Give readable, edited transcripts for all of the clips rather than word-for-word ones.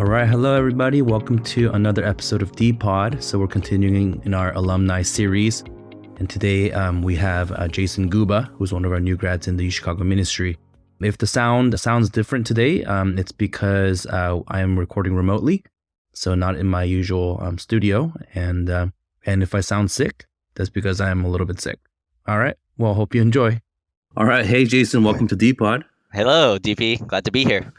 All right. Hello, everybody. Welcome to another episode of D-Pod. So we're continuing in our alumni series. And today we have Jason Guba, who's one of our new grads in the UChicago ministry. If the sound sounds different today, it's because I am recording remotely, so not in my usual studio. And if I sound sick, that's because I am a little bit sick. All right. Well, hope you enjoy. All right. Hey, Jason. Welcome to D-Pod. Hello, DP. Glad to be here.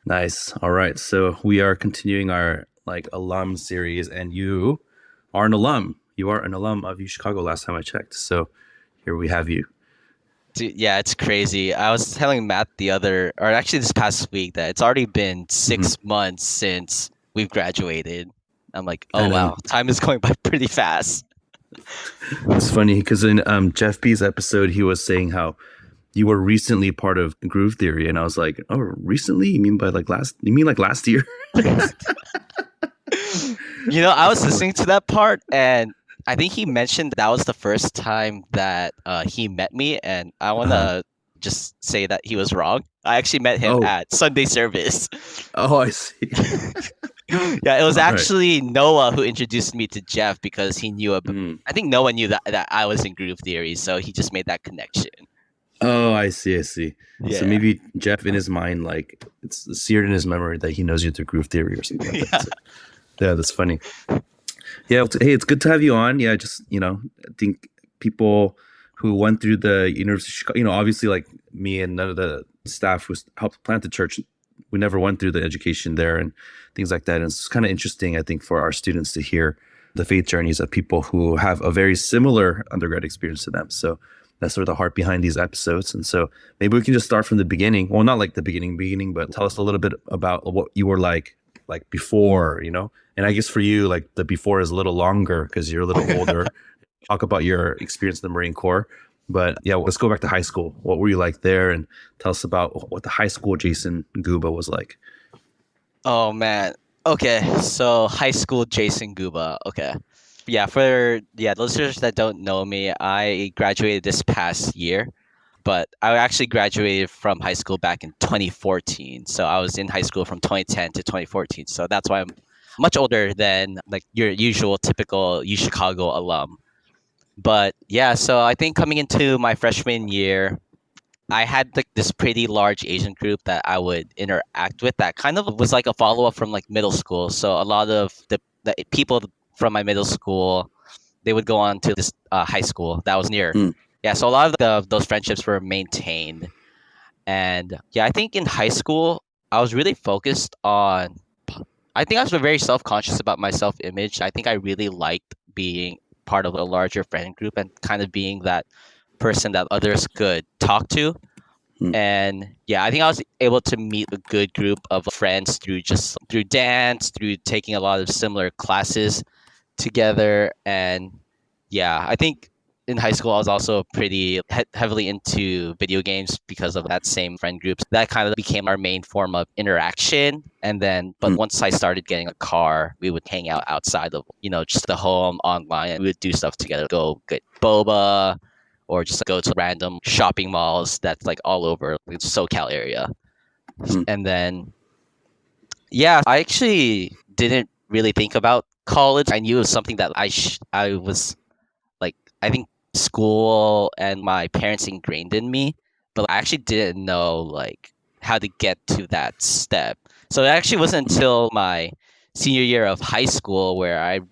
Nice. All right. So we are continuing our alum series, and you are an alum. You are an alum of UChicago last time I checked. So here we have you. Dude, yeah, it's crazy. I was telling Matt this past week that it's already been 6 months since we've graduated. I'm like, oh wow, time is going by pretty fast. It's funny because in Jeff B's episode, he was saying how you were recently part of Groove Theory, and I was like, oh, recently? You mean last year? I was listening to that part, and I think he mentioned that was the first time that he met me, and I want to just say that he was wrong. I actually met him at Sunday service. Oh, I see. Yeah, it was actually Noah who introduced me to Jeff because he knew I think Noah knew that I was in Groove Theory, so he just made that connection. Oh, I see. Yeah. So maybe Jeff, in his mind, it's seared in his memory that he knows you through Groove Theory or something like that. So, yeah, that's funny. Yeah, hey, it's good to have you on. Yeah, just, I think people who went through the University of Chicago, obviously like me and none of the staff who helped plant the church, we never went through the education there and things like that. And it's kind of interesting, I think, for our students to hear the faith journeys of people who have a very similar undergrad experience to them. So that's sort of the heart behind these episodes. And so maybe we can just start from the beginning. Well, not like the beginning, but tell us a little bit about what you were like before, And I guess for you, the before is a little longer because you're a little older. Talk about your experience in the Marine Corps. But yeah, let's go back to high school. What were you like there? And tell us about what the high school Jason Guba was like. Oh, man. Okay, so high school Jason Guba. Okay. Yeah, for listeners that don't know me, I graduated this past year. But I actually graduated from high school back in 2014. So I was in high school from 2010 to 2014. So that's why I'm much older than your usual typical UChicago alum. But yeah, so I think coming into my freshman year, I had this pretty large Asian group that I would interact with that kind of was like a follow-up from middle school. So a lot of the people from my middle school, they would go on to this high school that was near. Yeah, so a lot of those friendships were maintained. And yeah, I think in high school, I was really focused on, I think I was very self-conscious about my self-image. I think I really liked being part of a larger friend group and kind of being that person that others could talk to. And yeah, I think I was able to meet a good group of friends through dance, through taking a lot of similar classes together. And yeah, I think in high school, I was also pretty heavily into video games because of that same friend group. That kind of became our main form of interaction. And then, but once I started getting a car, we would hang out outside of, just the home online, and we would do stuff together, go get boba or just go to random shopping malls that's all over the SoCal area. And then, yeah, I actually didn't really think about college. I knew it was something that I was I think school and my parents ingrained in me, but I actually didn't know how to get to that step. So it actually wasn't until my senior year of high school where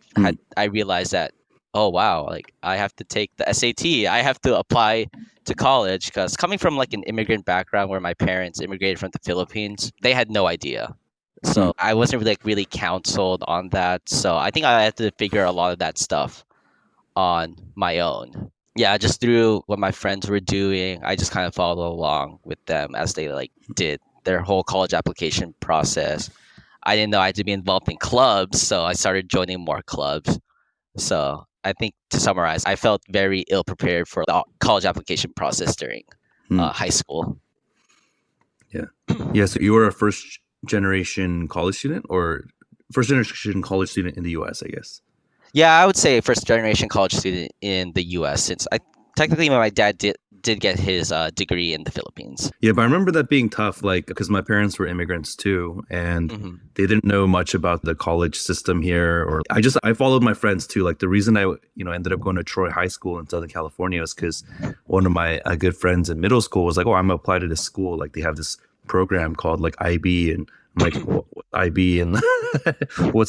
I realized that, oh wow, I have to take the SAT, I have to apply to college, because coming from an immigrant background where my parents immigrated from the Philippines, they had no idea. So I wasn't really counseled on that. So I think I had to figure a lot of that stuff on my own. Yeah, just through what my friends were doing, I just kind of followed along with them as they did their whole college application process. I didn't know I had to be involved in clubs, so I started joining more clubs. So I think, to summarize, I felt very ill prepared for the college application process during high school. Yeah. So you were a first generation college student, or first generation college student in the U.S., I guess. Yeah, I would say first generation college student in the U.S. since technically my dad did get his degree in the Philippines. Yeah, but I remember that being tough, like, because my parents were immigrants too, and Hmm. they didn't know much about the college system here. Or I followed my friends too. Like the reason I, ended up going to Troy High School in Southern California was because one of my good friends in middle school was like, "Oh, I'm gonna apply to this school. Like they have this program called like IB," and I'm like, what IB and what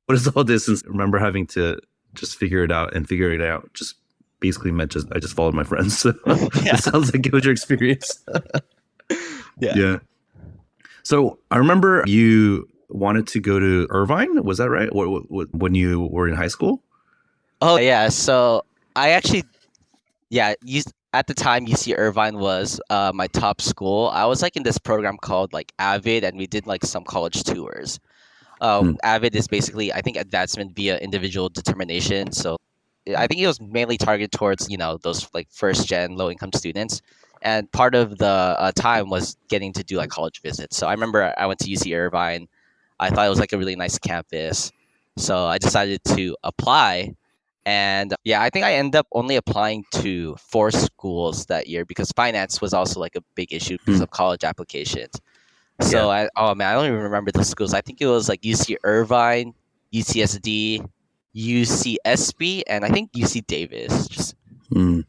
is all this? And I remember having to just figure it out, and figuring it out just basically meant I just followed my friends. So Yeah. it sounds like it was your experience. Yeah. Yeah. So I remember you wanted to go to Irvine. Was that right? When you were in high school? Oh yeah. So I actually, yeah, at the time UC Irvine was my top school. I was like in this program called like Avid, and we did like some college tours. Hmm. Avid is basically, I think, advancement via individual determination. So I think it was mainly targeted towards those like first gen low income students, and part of the time was getting to do like college visits. So I remember I went to UC Irvine. I thought it was like a really nice campus, so I decided to apply. And yeah, I think I ended up only applying to 4 schools that year because finance was also like a big issue because Hmm. of college applications. Yeah. So oh man, I don't even remember the schools. I think it was like UC Irvine, UCSD, UCSB, and I think UC Davis. Just Hmm.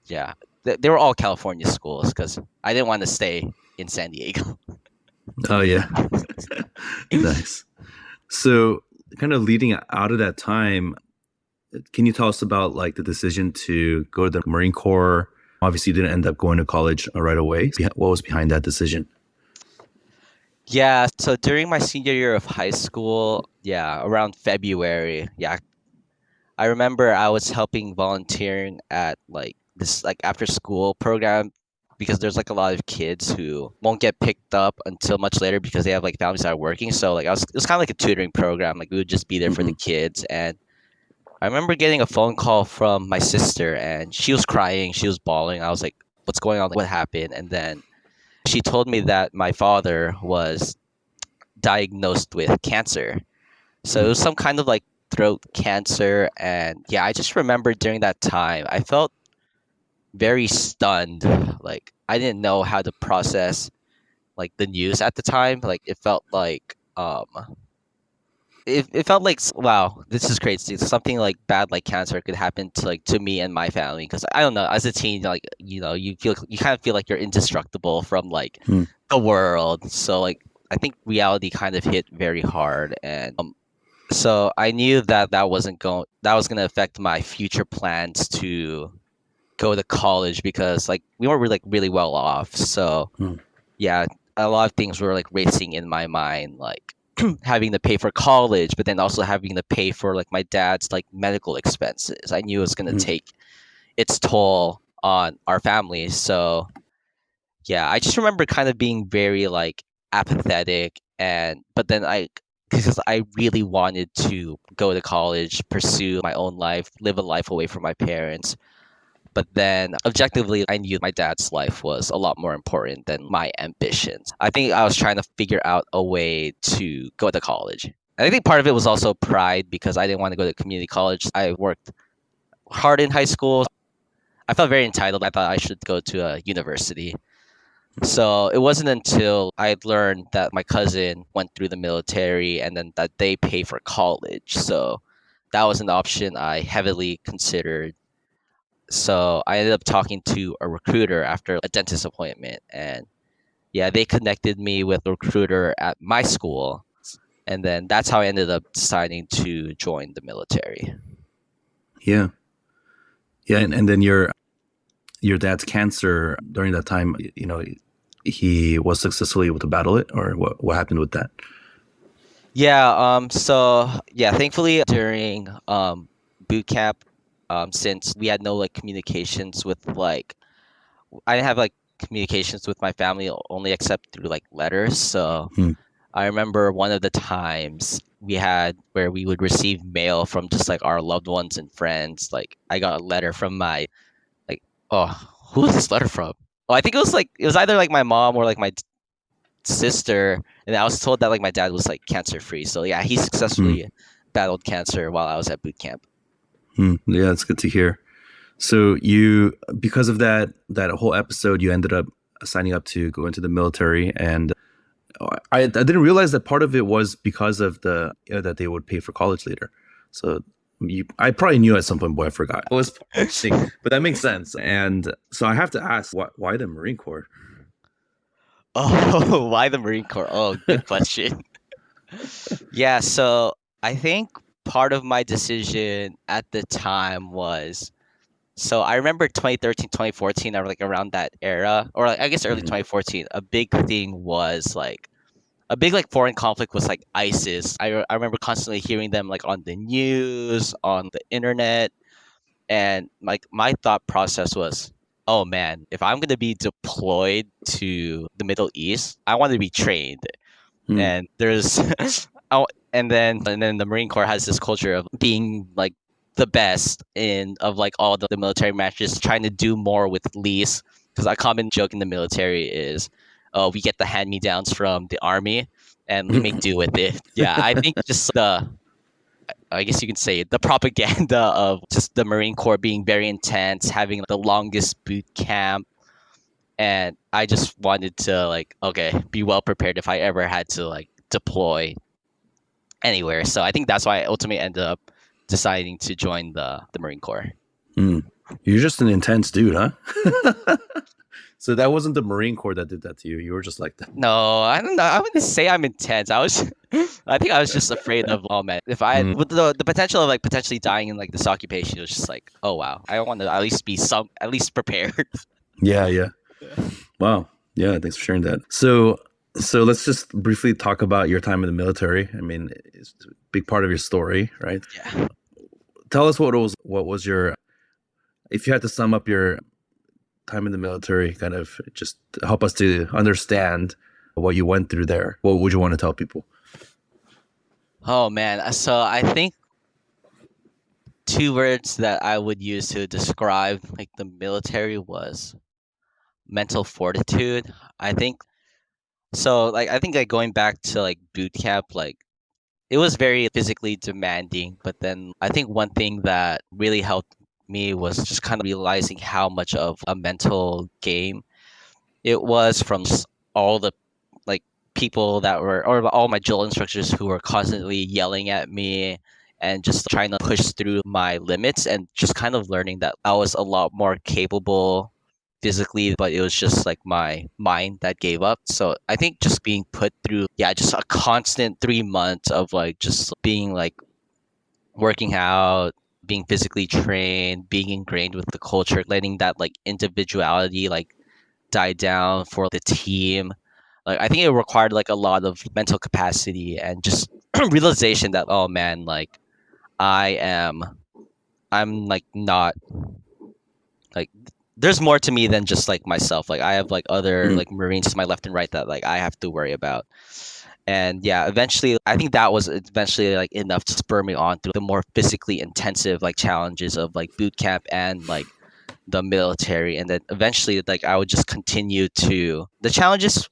yeah, they were all California schools because I didn't want to stay in San Diego. Oh yeah. Nice. So kind of leading out of that time, can you tell us about like the decision to go to the Marine Corps? Obviously, you didn't end up going to college right away. What was behind that decision? Yeah, so during my senior year of high school, yeah, around February, yeah, I remember I was helping volunteering at like this like after school program because there's like a lot of kids who won't get picked up until much later because they have like families that are working. So like it was kind of like a tutoring program. Like we would just be there for the Hmm. kids. And I remember getting a phone call from my sister, and she was crying, she was bawling. I was like, "What's going on? What happened?" And then she told me that my father was diagnosed with cancer. So it was some kind of like throat cancer. And yeah, I just remember during that time, I felt very stunned. Like I didn't know how to process like the news at the time. Like it felt like wow, this is crazy. Something like bad like cancer could happen to like to me and my family because I don't know, as a teen, like you kind of feel like you're indestructible from like Hmm. the world. So like I think reality kind of hit very hard. And so I knew that that was going to affect my future plans to go to college because like we weren't really, like really well off. So Hmm. yeah, a lot of things were like racing in my mind, like having to pay for college, but then also having to pay for like my dad's like medical expenses. I knew it was going to Hmm. take its toll on our family. So yeah, I just remember kind of being very like apathetic, and but then because I really wanted to go to college, pursue my own life, live a life away from my parents. But then objectively, I knew my dad's life was a lot more important than my ambitions. I think I was trying to figure out a way to go to college. And I think part of it was also pride because I didn't want to go to community college. I worked hard in high school. I felt very entitled. I thought I should go to a university. So it wasn't until I learned that my cousin went through the military and then that they pay for college. So that was an option I heavily considered. So I ended up talking to a recruiter after a dentist appointment. And yeah, they connected me with a recruiter at my school. And then that's how I ended up deciding to join the military. Yeah. Yeah. And then your dad's cancer during that time, he was successfully able to battle it, or what happened with that? Yeah, so yeah, thankfully during boot camp, since we had no like communications with like I didn't have like communications with my family only except through like letters. So Hmm. I remember one of the times we had where we would receive mail from just like our loved ones and friends. Like I got a letter from my like oh, who was this letter from? Oh, I think it was either like my mom or like my sister, and I was told that like my dad was like cancer free. So yeah, he Hmm. successfully battled cancer while I was at boot camp. Hmm. Yeah, that's good to hear. So you, because of that whole episode, you ended up signing up to go into the military, and I didn't realize that part of it was because of the that they would pay for college later. So I probably knew at some point, boy, I forgot. It was part of the thing, but that makes sense. And so I have to ask, why the Marine Corps? Oh, why the Marine Corps? Oh, good question. Yeah, so I think part of my decision at the time was, so I remember 2013, 2014, or like around that era, or like I guess early Mhm. 2014, a big thing was like a big like foreign conflict was like ISIS. I remember constantly hearing them like on the news, on the internet, and like my thought process was, oh man, if I'm gonna be deployed to the Middle East, I want to be trained. Hmm. And there's oh, and then the Marine Corps has this culture of being like the best in of like all the military matches, trying to do more with least. Because a common joke in the military is, oh, we get the hand me downs from the army and we make do with it. Yeah, I think just the, I guess you can say the propaganda of just the Marine Corps being very intense, having the longest boot camp, and I just wanted to like, okay, be well prepared if I ever had to like deploy anywhere. So I think that's why I ultimately ended up deciding to join the Marine Corps. Hmm. You're just an intense dude, huh? So that wasn't the Marine Corps that did that to you. You were just like that. No, I don't know. I wouldn't say I'm intense. I was, I think I was just afraid of, oh man, if I Mm. with the potential of like potentially dying in like this occupation, it was just like, oh wow, I want to at least be at least prepared. Yeah, yeah. Wow. Yeah, thanks for sharing that. So let's just briefly talk about your time in the military. I mean, it's a big part of your story, right? Yeah. Tell us what was your, if you had to sum up your time in the military, kind of just help us to understand what you went through there. What would you want to tell people? Oh man. So I think two words that I would use to describe like the military was mental fortitude. I think so. Like I think like going back to like boot camp, like it was very physically demanding. But then I think one thing that really helped me was just kind of realizing how much of a mental game it was from all the like people that were, or all my drill instructors who were constantly yelling at me and just trying to push through my limits, and just kind of learning that I was a lot more capable physically, but it was just like my mind that gave up. So I think just being put through, yeah, just a constant 3 months of like just being like working out, being physically trained, being ingrained with the culture, letting that like individuality like die down for the team. Like I think it required like a lot of mental capacity and just realization that, oh man, like I am I'm like not like there's more to me than just like myself. Like I have like other Mm. like Marines to my left and right that like I have to worry about. And yeah, eventually I think that was eventually like enough to spur me on through the more physically intensive like challenges of like boot camp and like the military. And then eventually like I would just continue to, the challenges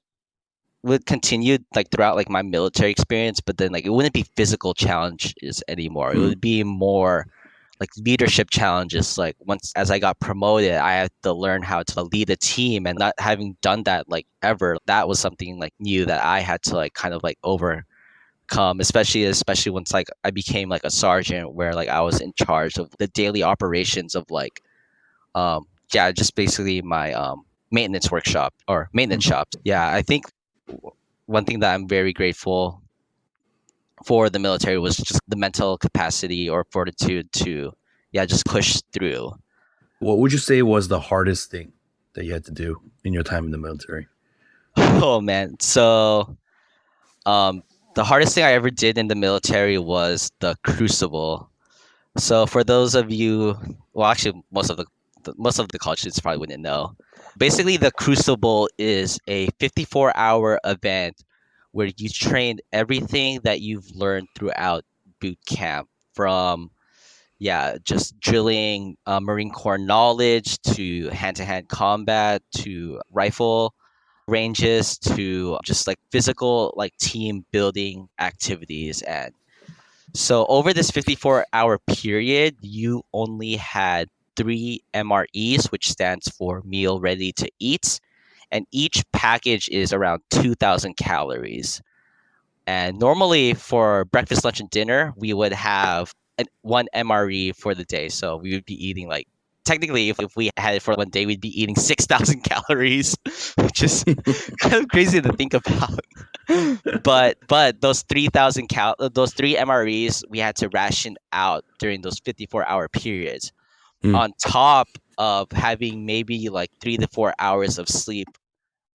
would continue like throughout like my military experience, but then like it wouldn't be physical challenges anymore. It Mm. would be more like leadership challenges. Like once as I got promoted, I had to learn how to lead a team, and not having done that like ever, that was something like new that I had to like kind of like overcome, especially once like I became like a sergeant, where like I was in charge of the daily operations of like yeah, just basically my maintenance workshop or maintenance Mm. shops. Yeah, I think one thing that I'm very grateful for the military was just the mental capacity or fortitude to, yeah, just push through. What would you say was the hardest thing that you had to do in your time in the military? Oh man. So um the hardest thing I ever did in the military was the crucible. So for those of you, well, actually, most of the college students probably wouldn't know. Basically, the Crucible is a 54-hour event where you train everything that you've learned throughout boot camp, from yeah, just drilling Marine Corps knowledge to hand-to-hand combat to rifle ranges to just like physical like team building activities. And so over this 54-hour period, you only had 3 MREs, which stands for meal ready to eat, and each package is around 2,000 calories. And normally for breakfast, lunch, and dinner, we would have one MRE for the day. So we would be eating like, technically, if we had it for one day, we'd be eating 6,000 calories, which is kind of crazy to think about. But those 3,000 those 3 MREs, we had to ration out during those 54-hour periods, on top of having maybe like 3 to 4 hours of sleep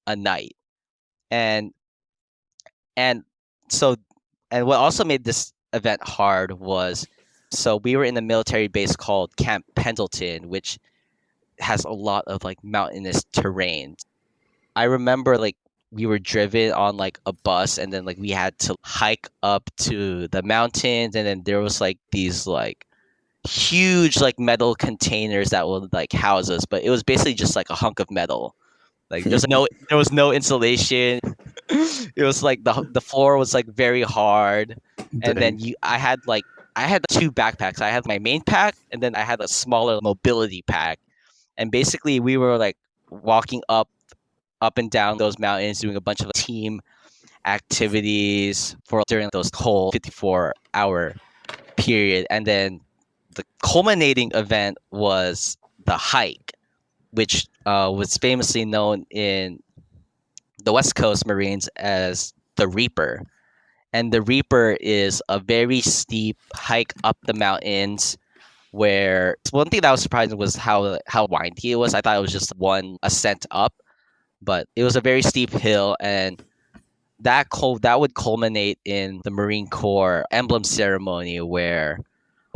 a night. And and so and what also made this event hard was, so we were in a military base called Camp Pendleton, which has a lot of like mountainous terrain. I remember like we were driven on like a bus, and then like we had to hike up to the mountains, and then there was like these like huge like metal containers that would like house us, but it was basically just like a hunk of metal. Like there was no insulation. It was like the floor was like very hard. And then I had 2 backpacks. I had my main pack, and then I had a smaller mobility pack. And basically we were like walking up and down those mountains, doing a bunch of team activities for during those whole 54-hour period. And then the culminating event was the hike, which was famously known in the West Coast Marines as the Reaper. And the Reaper is a very steep hike up the mountains, where one thing that was surprising was how windy it was. I thought it was just one ascent up, but it was a very steep hill, and that would culminate in the Marine Corps emblem ceremony, where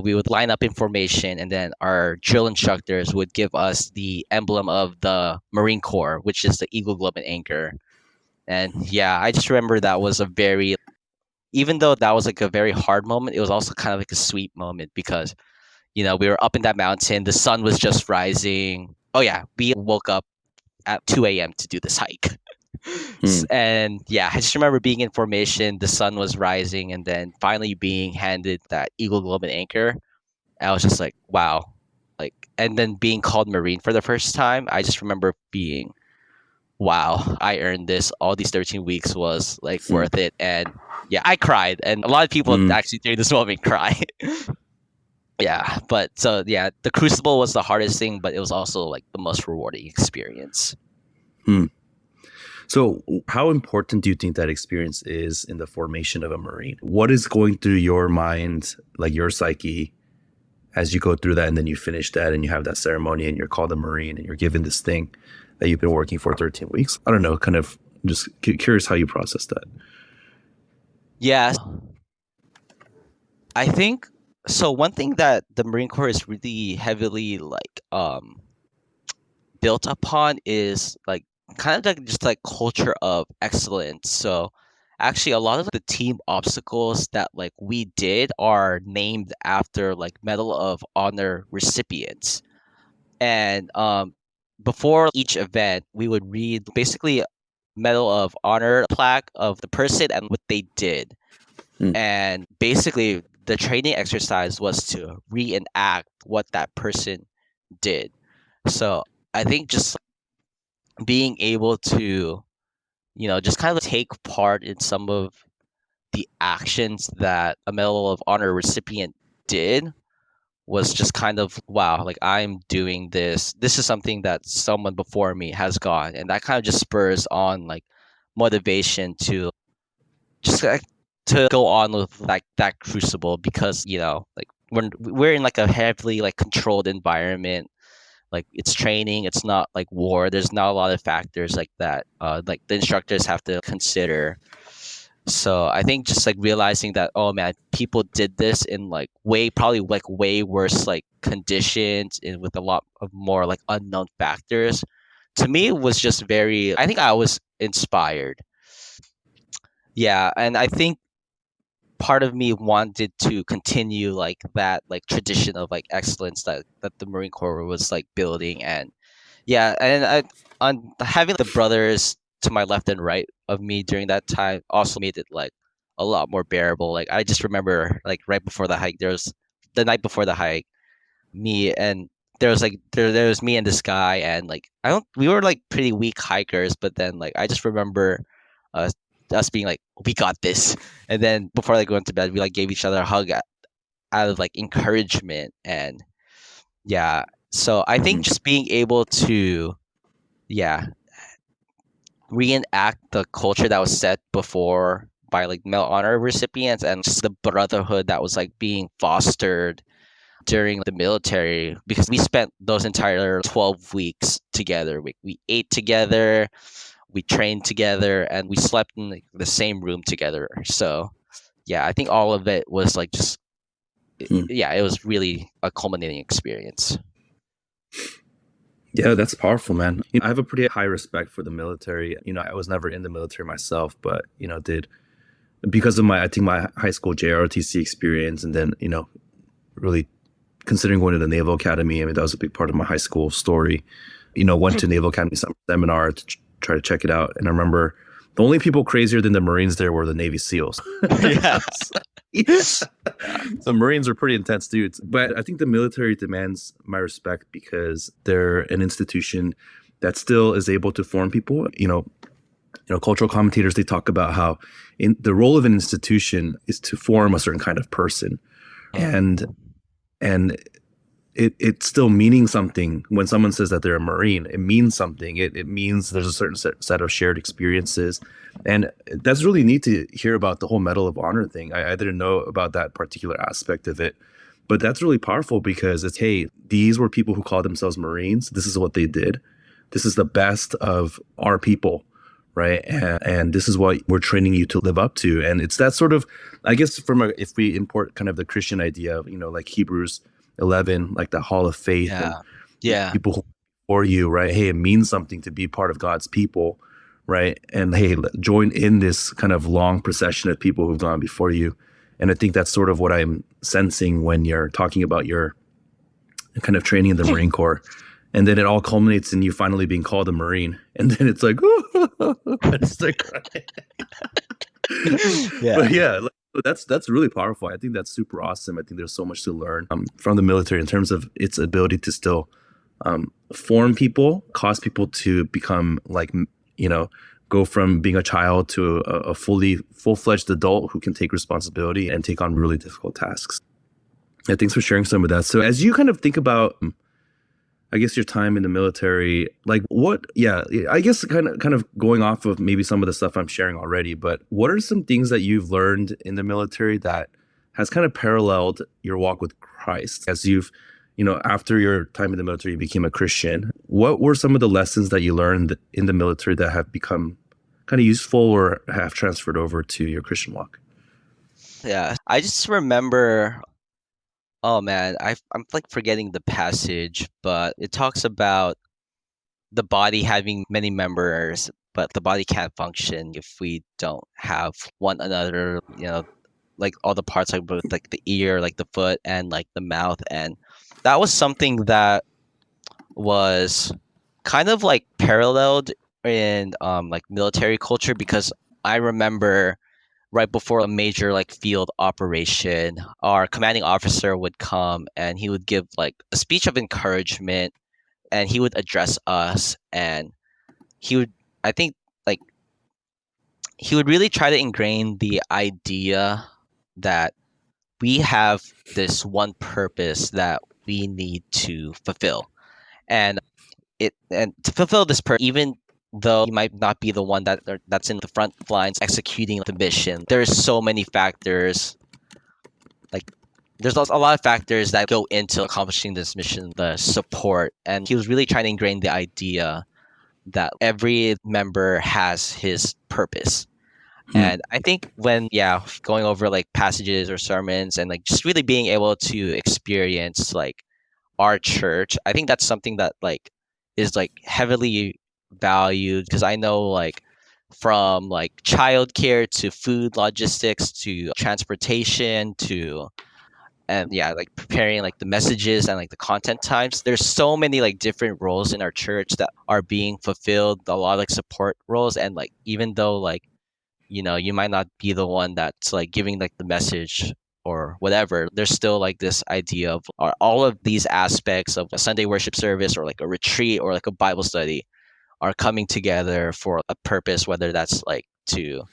we would line up in formation, and then our drill instructors would give us the emblem of the Marine Corps, which is the eagle, globe, and anchor. And yeah, I just remember that was a very, even though that was like a very hard moment, it was also kind of like a sweet moment, because we were up in that mountain, the sun was just rising. Oh yeah, we woke up at 2 a.m. to do this hike. And yeah, I just remember being in formation, the sun was rising, and then finally being handed that eagle, globe, and anchor. I was just like, wow. And then being called Marine for the first time, I just remember being, wow, I earned this. All these 13 weeks was like worth it. And yeah, I cried, and a lot of people actually during this moment cry. Yeah, but so yeah, the Crucible was the hardest thing, but it was also like the most rewarding experience. So how important do you think that experience is in the formation of a Marine? What is going through your mind, like your psyche, as you go through that, and then you finish that and you have that ceremony and you're called a Marine and you're given this thing that you've been working for 13 weeks? I don't know, kind of just curious how you process that. Yeah, I think so. One thing that the Marine Corps is really heavily like built upon is like kind of like just like culture of excellence. So actually a lot of the team obstacles that like we did are named after like Medal of Honor recipients. And before each event, we would read basically Medal of Honor plaque of the person and what they did. And basically the training exercise was to reenact what that person did. So I think just being able to, just kind of take part in some of the actions that a Medal of Honor recipient did was just kind of, wow, like I'm doing this. This is something that someone before me has gone. And that kind of just spurs on like motivation to just like to go on with like that crucible, because, like we're in like a heavily like controlled environment. Like it's training, it's not like war. There's not a lot of factors like that like the instructors have to consider. So I think just like realizing that, oh man, people did this in like probably like way worse like conditions and with a lot of more like unknown factors, to me it was just I think I was inspired. Yeah, and I think part of me wanted to continue like that like tradition of like excellence that the Marine Corps was like building. And yeah, and on having the brothers to my left and right of me during that time also made it like a lot more bearable. Like I just remember like right before the hike, there was the night before the hike, me and there was me and this guy, and like I don't we were like pretty weak hikers, but then like I just remember uh, us being like, we got this. And then before like going to bed, we like gave each other a hug out of like encouragement. And yeah, so I think just being able to, yeah, reenact the culture that was set before by like male honor recipients, and just the brotherhood that was like being fostered during the military, because we spent those entire 12 weeks together. We ate together, we trained together, and we slept in like, the same room together. So yeah, I think all of it was like just yeah, it was really a culminating experience. Yeah, that's powerful, man. I have a pretty high respect for the military. I was never in the military myself, but did because of I think my high school JROTC experience, and then really considering going to the Naval Academy. I mean, that was a big part of my high school story. Went to Naval Academy seminar to try to check it out, and I remember the only people crazier than the Marines there were the Navy SEALs. Yes. Yes. The Marines are pretty intense dudes, but I think the military demands my respect because they're an institution that still is able to form people. Cultural commentators, they talk about how the role of an institution is to form a certain kind of person, and it's still meaning something when someone says that they're a Marine. It means something. It means there's a certain set of shared experiences. And that's really neat to hear about the whole Medal of Honor thing. I didn't know about that particular aspect of it. But that's really powerful because it's, hey, these were people who called themselves Marines. This is what they did. This is the best of our people, right? And this is what we're training you to live up to. And it's that sort of, I guess, if we import kind of the Christian idea of, like Hebrews 11, like the hall of faith. Yeah. People who for you, right? Hey, it means something to be part of God's people, right? And hey, join in this kind of long procession of people who've gone before you. And I think that's sort of what I'm sensing when you're talking about your kind of training in the Marine Corps. And then it all culminates in you finally being called a Marine. And then it's like, I just start crying. Yeah. But yeah, that's really powerful. I think that's super awesome. I think there's so much to learn from the military in terms of its ability to still form people, cause people to become like, go from being a child to a full-fledged adult who can take responsibility and take on really difficult tasks. Yeah, thanks for sharing some of that. So as you kind of think about, I guess, your time in the military, like I guess kind of going off of maybe some of the stuff I'm sharing already, but what are some things that you've learned in the military that has kind of paralleled your walk with Christ as you've, after your time in the military, you became a Christian? What were some of the lessons that you learned in the military that have become kind of useful or have transferred over to your Christian walk? Yeah, I just remember, oh man, I'm like forgetting the passage, but it talks about the body having many members, but the body can't function if we don't have one another, like all the parts, like both like the ear, like the foot, and like the mouth. And that was something that was kind of like paralleled in like military culture, because I remember right before a major like field operation, our commanding officer would come and he would give like a speech of encouragement, and he would address us, and he would, I think, like he would really try to ingrain the idea that we have this one purpose that we need to fulfill. And to fulfill this purpose, even though you might not be the one that's in the front lines executing the mission, there's so many factors. Like there's a lot of factors that go into accomplishing this mission, the support. And he was really trying to ingrain the idea that every member has his purpose. And I think when, going over like passages or sermons and like just really being able to experience like our church, I think that's something that like is like heavily valued, because I know like from like childcare to food logistics to transportation to, and like preparing like the messages and like the content types, there's so many like different roles in our church that are being fulfilled, a lot of like support roles. And like even though like you might not be the one that's like giving like the message or whatever, there's still like this idea of all of these aspects of a Sunday worship service or like a retreat or like a Bible study are coming together for a purpose, whether that's like to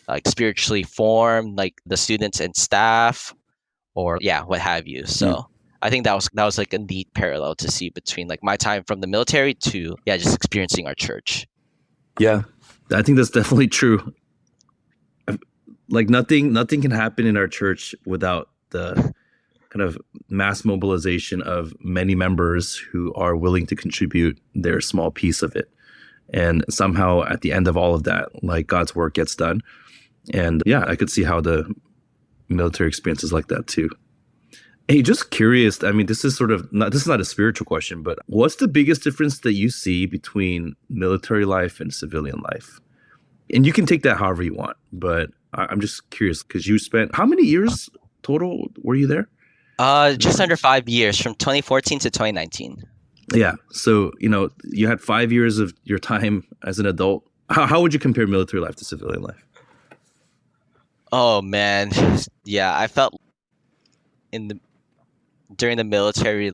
like spiritually form like the students and staff or what have you. So I think that was like a neat parallel to see between like my time from the military to just experiencing our church. Yeah, I think that's definitely true. Like nothing can happen in our church without the kind of mass mobilization of many members who are willing to contribute their small piece of it. And somehow at the end of all of that, like God's work gets done. And I could see how the military experience is like that too. Hey, just curious. I mean, this is not a spiritual question, but what's the biggest difference that you see between military life and civilian life? And you can take that however you want, but I'm just curious because you spent how many years total were you there? Just under 5 years, from 2014 to 2019. Yeah. So, you had 5 years of your time as an adult. How would you compare military life to civilian life? Oh man. Yeah, I felt during the military,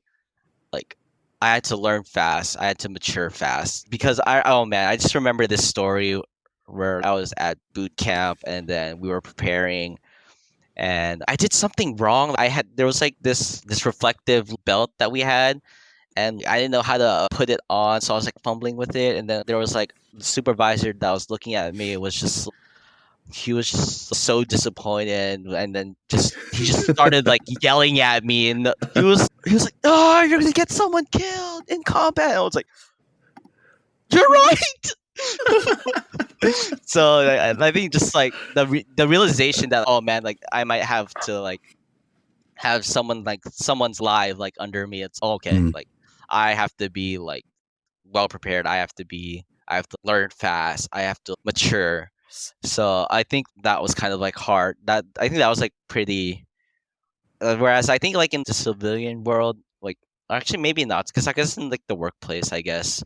like I had to learn fast. I had to mature fast because I just remember this story where I was at boot camp and then we were preparing and I did something wrong. There was like this reflective belt that we had and I didn't know how to put it on, so I was like fumbling with it, and then there was like the supervisor that was looking at me. He was just so disappointed, and then he just started like yelling at me, and he was like, "Oh, you're gonna get someone killed in combat." And I was like, "You're right." So I think just like the realization that, oh man, like I might have to like have someone's life like under me. It's okay. Like I have to be like well prepared. I have to learn fast. I have to mature. So I think that was kind of like hard. I think that was like pretty. Whereas I think like in the civilian world, like actually maybe not, because I guess in like the workplace, I guess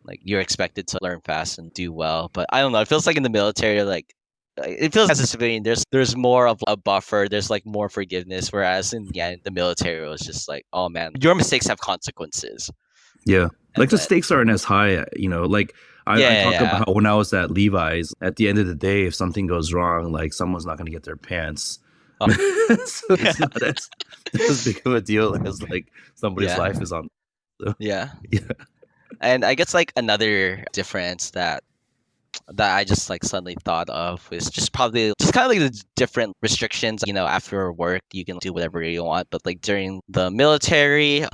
like you're expected to learn fast and do well. But I don't know. It feels like in the military, like it feels as a civilian, there's more of a buffer. There's like more forgiveness. Whereas in the military, it was just like, oh man, your mistakes have consequences. Yeah, like the stakes aren't as high. Like I talk about when I was at Levi's. At the end of the day, if something goes wrong, like someone's not going to get their pants. So it's not as big of a deal as like somebody's life is on. So, yeah. And I guess like another difference that I just like suddenly thought of was just kind of like the different restrictions. After work you can do whatever you want, but like during the military,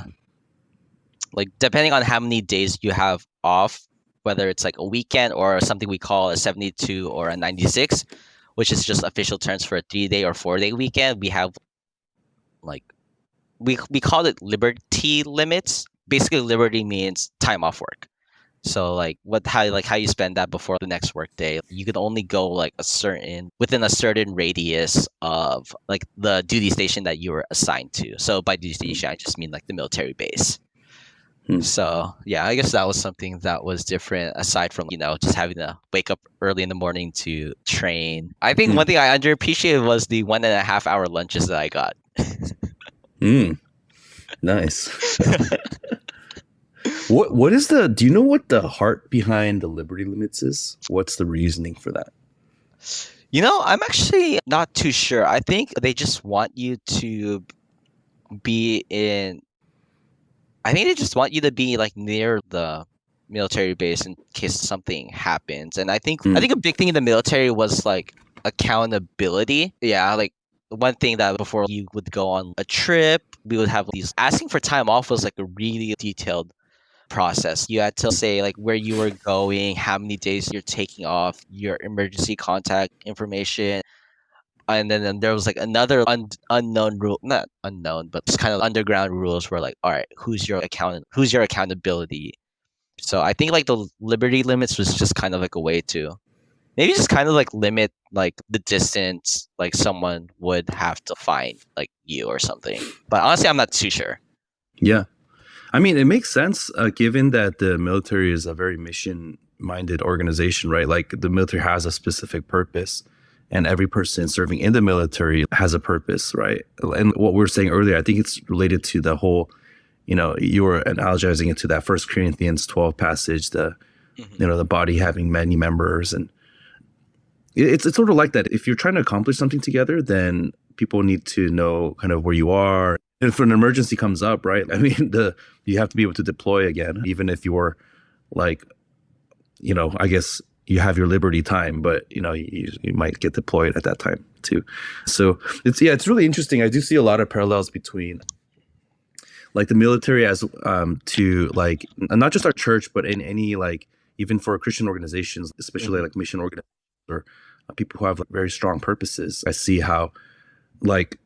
like depending on how many days you have off, whether it's like a weekend or something we call a 72 or a 96, which is just official terms for a 3-day or 4-day weekend, we have like we call it liberty limits. Basically, liberty means time off work. So like how you spend that before the next work day. You can only go like within a certain radius of like the duty station that you were assigned to. So by duty station, I just mean like the military base. So I guess that was something that was different aside from just having to wake up early in the morning to train. I think one thing I underappreciated was the 1.5 hour lunches that I got. Nice. Do you know what the heart behind the liberty limits is? What's the reasoning for that? I'm actually not too sure. I think they just want you to be like near the military base in case something happens. And I think a big thing in the military was like accountability. Yeah, like one thing that before you would go on a trip, we would have these asking for time off was like a really detailed process. You had to say like where you were going, how many days you're taking off, your emergency contact information. And then there was like another unknown rule, not unknown, but just kind of underground rules were like, all right, who's your accountability? So I think like the liberty limits was just kind of like a way to maybe just kind of like limit like the distance like someone would have to find like you or something. But honestly, I'm not too sure. Yeah. I mean, it makes sense given that the military is a very mission-minded organization, right? Like the military has a specific purpose. and every person serving in the military has a purpose, right? And what we were saying earlier, I think it's related to the whole, you were analogizing it to that 1 Corinthians 12 passage, the body having many members. And it's sort of like that. If you're trying to accomplish something together, then people need to know kind of where you are. And if an emergency comes up, right? I mean, you have to be able to deploy again, even if you're like, I guess you have your liberty time, but you might get deployed at that time too. So it's really interesting. I do see a lot of parallels between like the military as to like not just our church, but in any like even for Christian organizations, especially like mission organizations or people who have like, very strong purposes. I see how like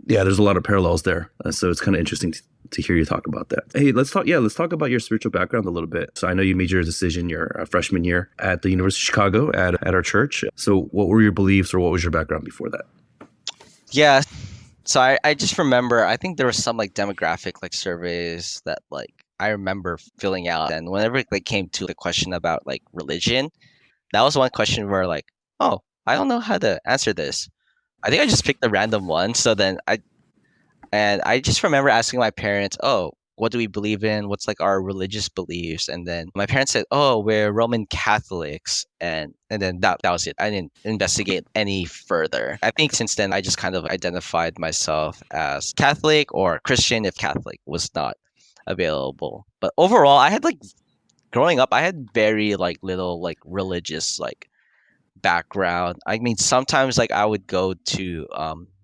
there's a lot of parallels there. So it's kind of interesting to hear you talk about that. Hey, let's talk about your spiritual background a little bit. So I know you made your decision your freshman year at the University of Chicago at our church. So what were your beliefs or what was your background before that? Yeah. So I just remember, I think there was some like demographic like surveys that like I remember filling out. And whenever it like came to the question about like religion, that was one question where like, oh, I don't know how to answer this. I think I just picked a random one. So then I just remember asking my parents, oh, what do we believe in? What's like our religious beliefs? And then my parents said, oh, we're Roman Catholics. And then that was it. I didn't investigate any further. I think since then, I just kind of identified myself as Catholic or Christian if Catholic was not available. But overall, I had like growing up, I had very like little like religious like background. I mean, sometimes like I would go to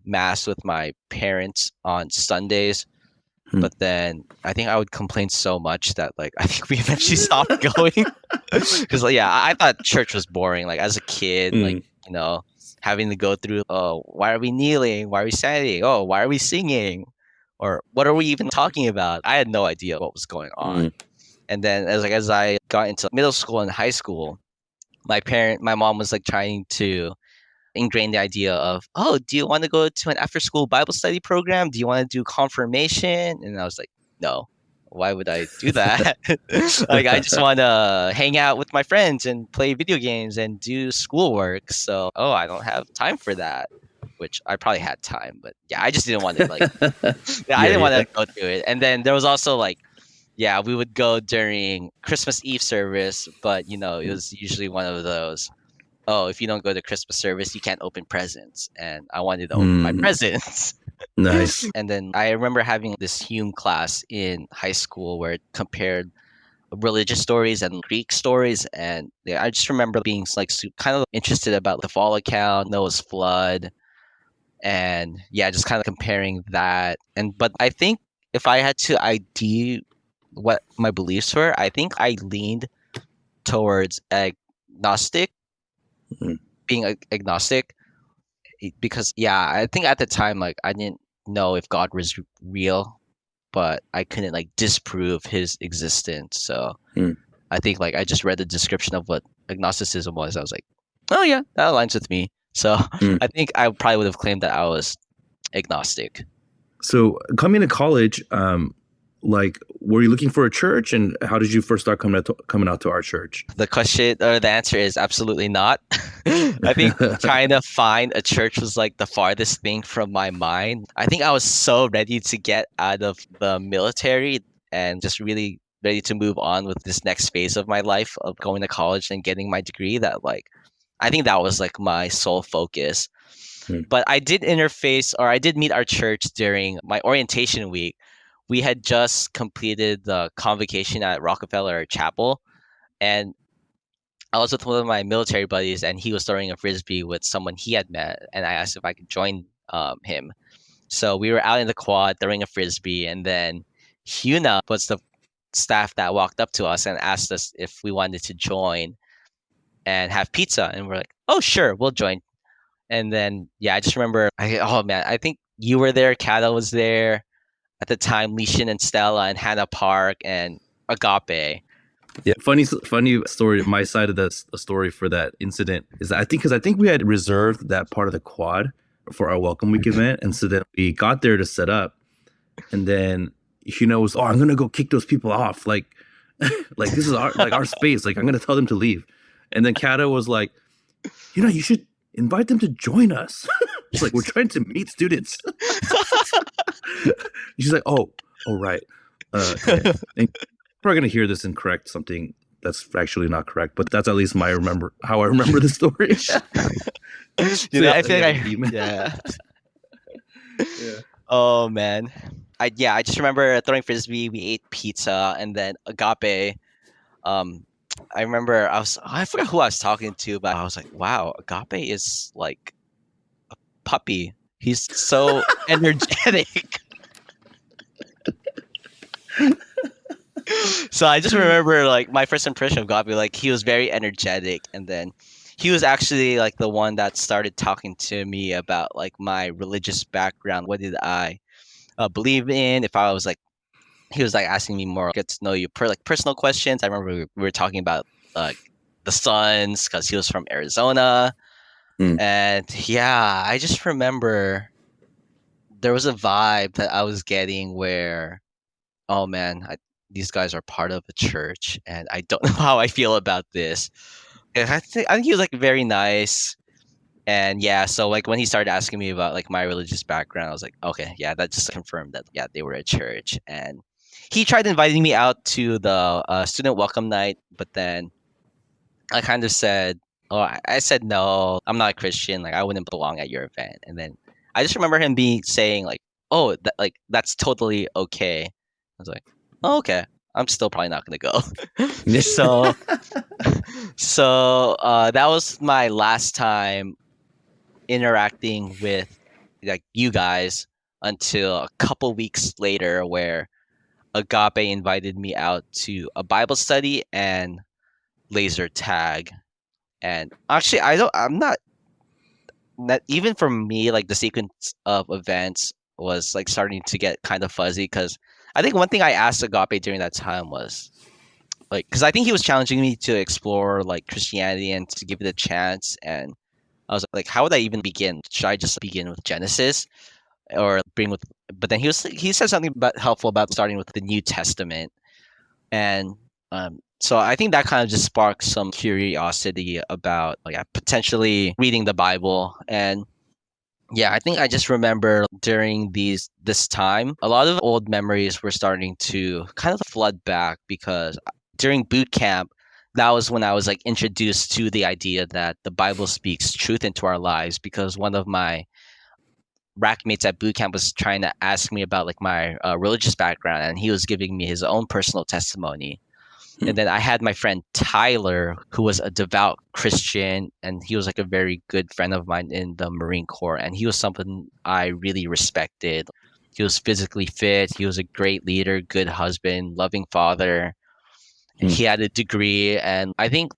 mass with my parents on Sundays, but then I think I would complain so much that like I think we eventually stopped going because like, I thought church was boring. Like as a kid, like having to go through, oh, why are we kneeling? Why are we standing? Oh, why are we singing? Or what are we even talking about? I had no idea what was going on. And then as I got into middle school and high school, my mom was like trying to ingrain the idea of, oh, do you want to go to an after school Bible study program? Do you want to do confirmation? And I was like, no, why would I do that? Like, I just want to hang out with my friends and play video games and do schoolwork. So, I don't have time for that, which I probably had time, but I just didn't want to like, I didn't want to go through it. And then there was also like, we would go during Christmas Eve service, but it was usually one of those, oh, if you don't go to Christmas service, you can't open presents. And I wanted to open my presents. Nice. And then I remember having this Hume class in high school where it compared religious stories and Greek stories. And I just remember being like kind of interested about the fall account, Noah's flood, and just kind of comparing that. But I think if I had to ID what my beliefs were, I think I leaned towards agnostic. Being agnostic, because I think at the time like I didn't know if God was real, but I couldn't like disprove his existence. So I think like I just read the description of what agnosticism was. I was like, oh yeah, that aligns with me. So I think I probably would have claimed that I was agnostic. So coming to college, like, were you looking for a church, and how did you first start coming out to our church? The question or the answer is absolutely not. I think trying to find a church was like the farthest thing from my mind. I think I was so ready to get out of the military and just really ready to move on with this next phase of my life of going to college and getting my degree that like I think that was like my sole focus. But I did meet our church during my orientation week. We had just completed the convocation at Rockefeller Chapel, and I was with one of my military buddies, and he was throwing a frisbee with someone he had met, and I asked if I could join him. So we were out in the quad throwing a frisbee, and then Huna was the staff that walked up to us and asked us if we wanted to join and have pizza, and we're like, oh sure, we'll join. And then I just remember, I think you were there, Kata was there. At the time, Lishan and Stella and Hannah Park and Agape. Yeah, funny story. My side of the story for that incident is that I think we had reserved that part of the quad for our welcome week event, and so then we got there to set up, and then was, I'm gonna go kick those people off, like this is our space, like I'm gonna tell them to leave, and then Kata was like, you should invite them to join us. It's like, we're trying to meet students. She's like, oh, right. Yeah. And we're going to hear this and correct something that's actually not correct, but that's at least how I remember the story. I feel like yeah. Yeah. Oh man. I just remember throwing frisbee, we ate pizza, and then agape. I remember I forgot who I was talking to, but I was like, wow, agape is like a puppy. He's so energetic. So I just remember like my first impression of Gabi, like he was very energetic, and then he was actually like the one that started talking to me about like my religious background. What did I believe in? If I was like, he was like asking me more, get to know you like personal questions. I remember we were talking about the Suns because he was from Arizona, and yeah, I just remember there was a vibe that I was getting where, oh man, these guys are part of a church, and I don't know how I feel about this. And I think he was like very nice, and yeah. So like when he started asking me about like my religious background, I was like, okay, yeah, that just confirmed that yeah they were a church. And he tried inviting me out to the student welcome night, but then I kind of said, oh, I said no, I'm not a Christian, like I wouldn't belong at your event. And then I just remember him saying like, oh, that's totally okay. I was like, oh, okay, I'm still probably not gonna go. so that was my last time interacting with like you guys until a couple weeks later, where Agape invited me out to a Bible study and laser tag. And actually, I'm not that even for me, like the sequence of events was like starting to get kind of fuzzy, because I think one thing I asked Agape during that time was like, because I think he was challenging me to explore like Christianity and to give it a chance. And I was like, how would I even begin? Should I just begin with Genesis or bring with? But then he said something helpful about starting with the New Testament. And so I think that kind of just sparked some curiosity about like potentially reading the Bible. And yeah, I think I just remember during this time, a lot of old memories were starting to kind of flood back, because during boot camp, that was when I was like introduced to the idea that the Bible speaks truth into our lives, because one of my rack mates at boot camp was trying to ask me about like my religious background, and he was giving me his own personal testimony. And then I had my friend Tyler, who was a devout Christian, and he was like a very good friend of mine in the Marine Corps. And he was someone I really respected. He was physically fit. He was a great leader, good husband, loving father. He had a degree. And I think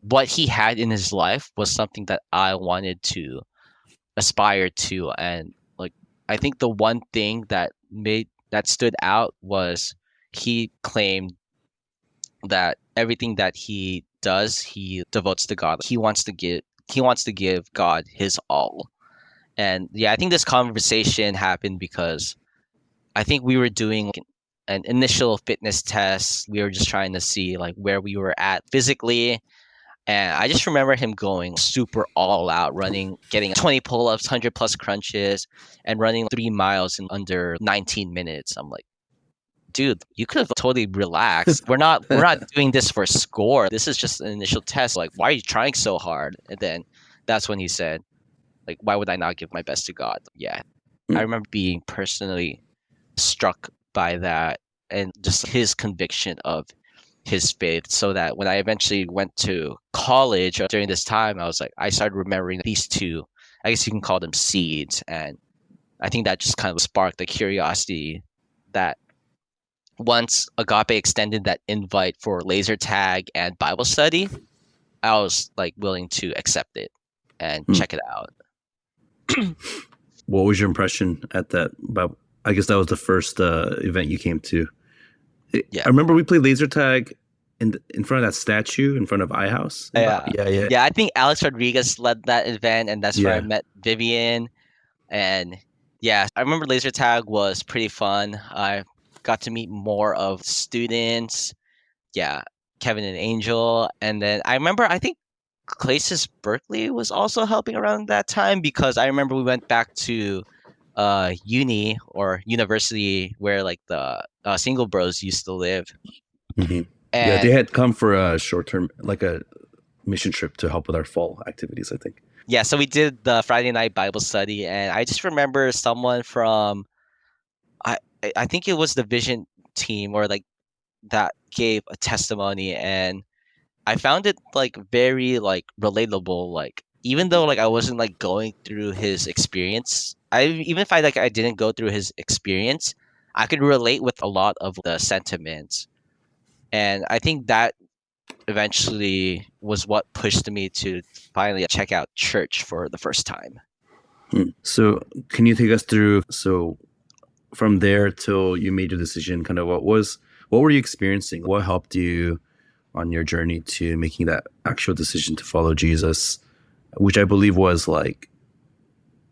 what he had in his life was something that I wanted to aspire to. And like, I think the one thing that stood out was he claimed that everything that he does, he devotes to God. He wants to give God his all. And yeah, I think this conversation happened because I think we were doing like an initial fitness test. We were just trying to see like where we were at physically. And I just remember him going super all out, running, getting 20 pull-ups, 100 plus crunches, and running 3 miles in under 19 minutes. I'm like, dude, you could have totally relaxed. We're not doing this for score. This is just an initial test. Like, why are you trying so hard? And then that's when he said, like, why would I not give my best to God? Yeah. I remember being personally struck by that and just his conviction of his faith, so that when I eventually went to college during this time, I was like, I started remembering these two, I guess you can call them seeds. And I think that just kind of sparked the curiosity that once Agape extended that invite for laser tag and Bible study, I was like willing to accept it and check it out. What was your impression at that? I guess that was the first event you came to. Yeah. I remember we played laser tag in front of that statue in front of iHouse. Yeah. I think Alex Rodriguez led that event, and that's where I met Vivian. And yeah, I remember laser tag was pretty fun. I got to meet more of students. Yeah, Kevin and Angel. And then I remember, I think Places Berkeley was also helping around that time, because I remember we went back to uni or university where like the single bros used to live. Mm-hmm. Yeah, they And had come for a short term, like a mission trip to help with our fall activities, I think. yeah, so we did the Friday night Bible study, and I just remember someone from I think it was the vision team or like that gave a testimony, and I found it like very like relatable. Like even though like I wasn't like going through his experience, even if I didn't go through his experience, I could relate with a lot of the sentiments. And I think that eventually was what pushed me to finally check out church for the first time. So can you take us through, so from there till you made your decision, kind of what were you experiencing? What helped you on your journey to making that actual decision to follow Jesus, which I believe was like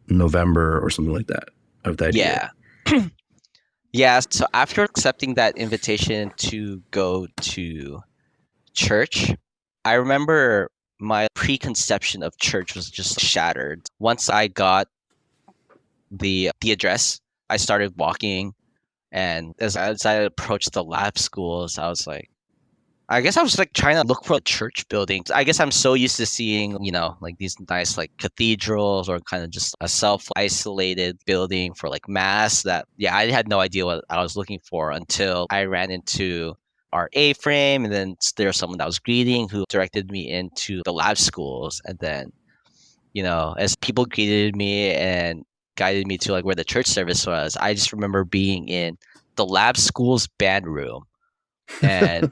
November or something like that of that year? Yeah. Yeah, so after accepting that invitation to go to church, I remember my preconception of church was just shattered. Once I got the address, I started walking, and as I approached the lab schools, I was like, I guess I was like trying to look for church buildings. I guess I'm so used to seeing, like these nice like cathedrals or kind of just a self-isolated building for like mass, that yeah, I had no idea what I was looking for until I ran into our A-frame, and then there was someone that was greeting who directed me into the lab schools. And then, as people greeted me and guided me to like where the church service was, I just remember being in the lab school's band room. And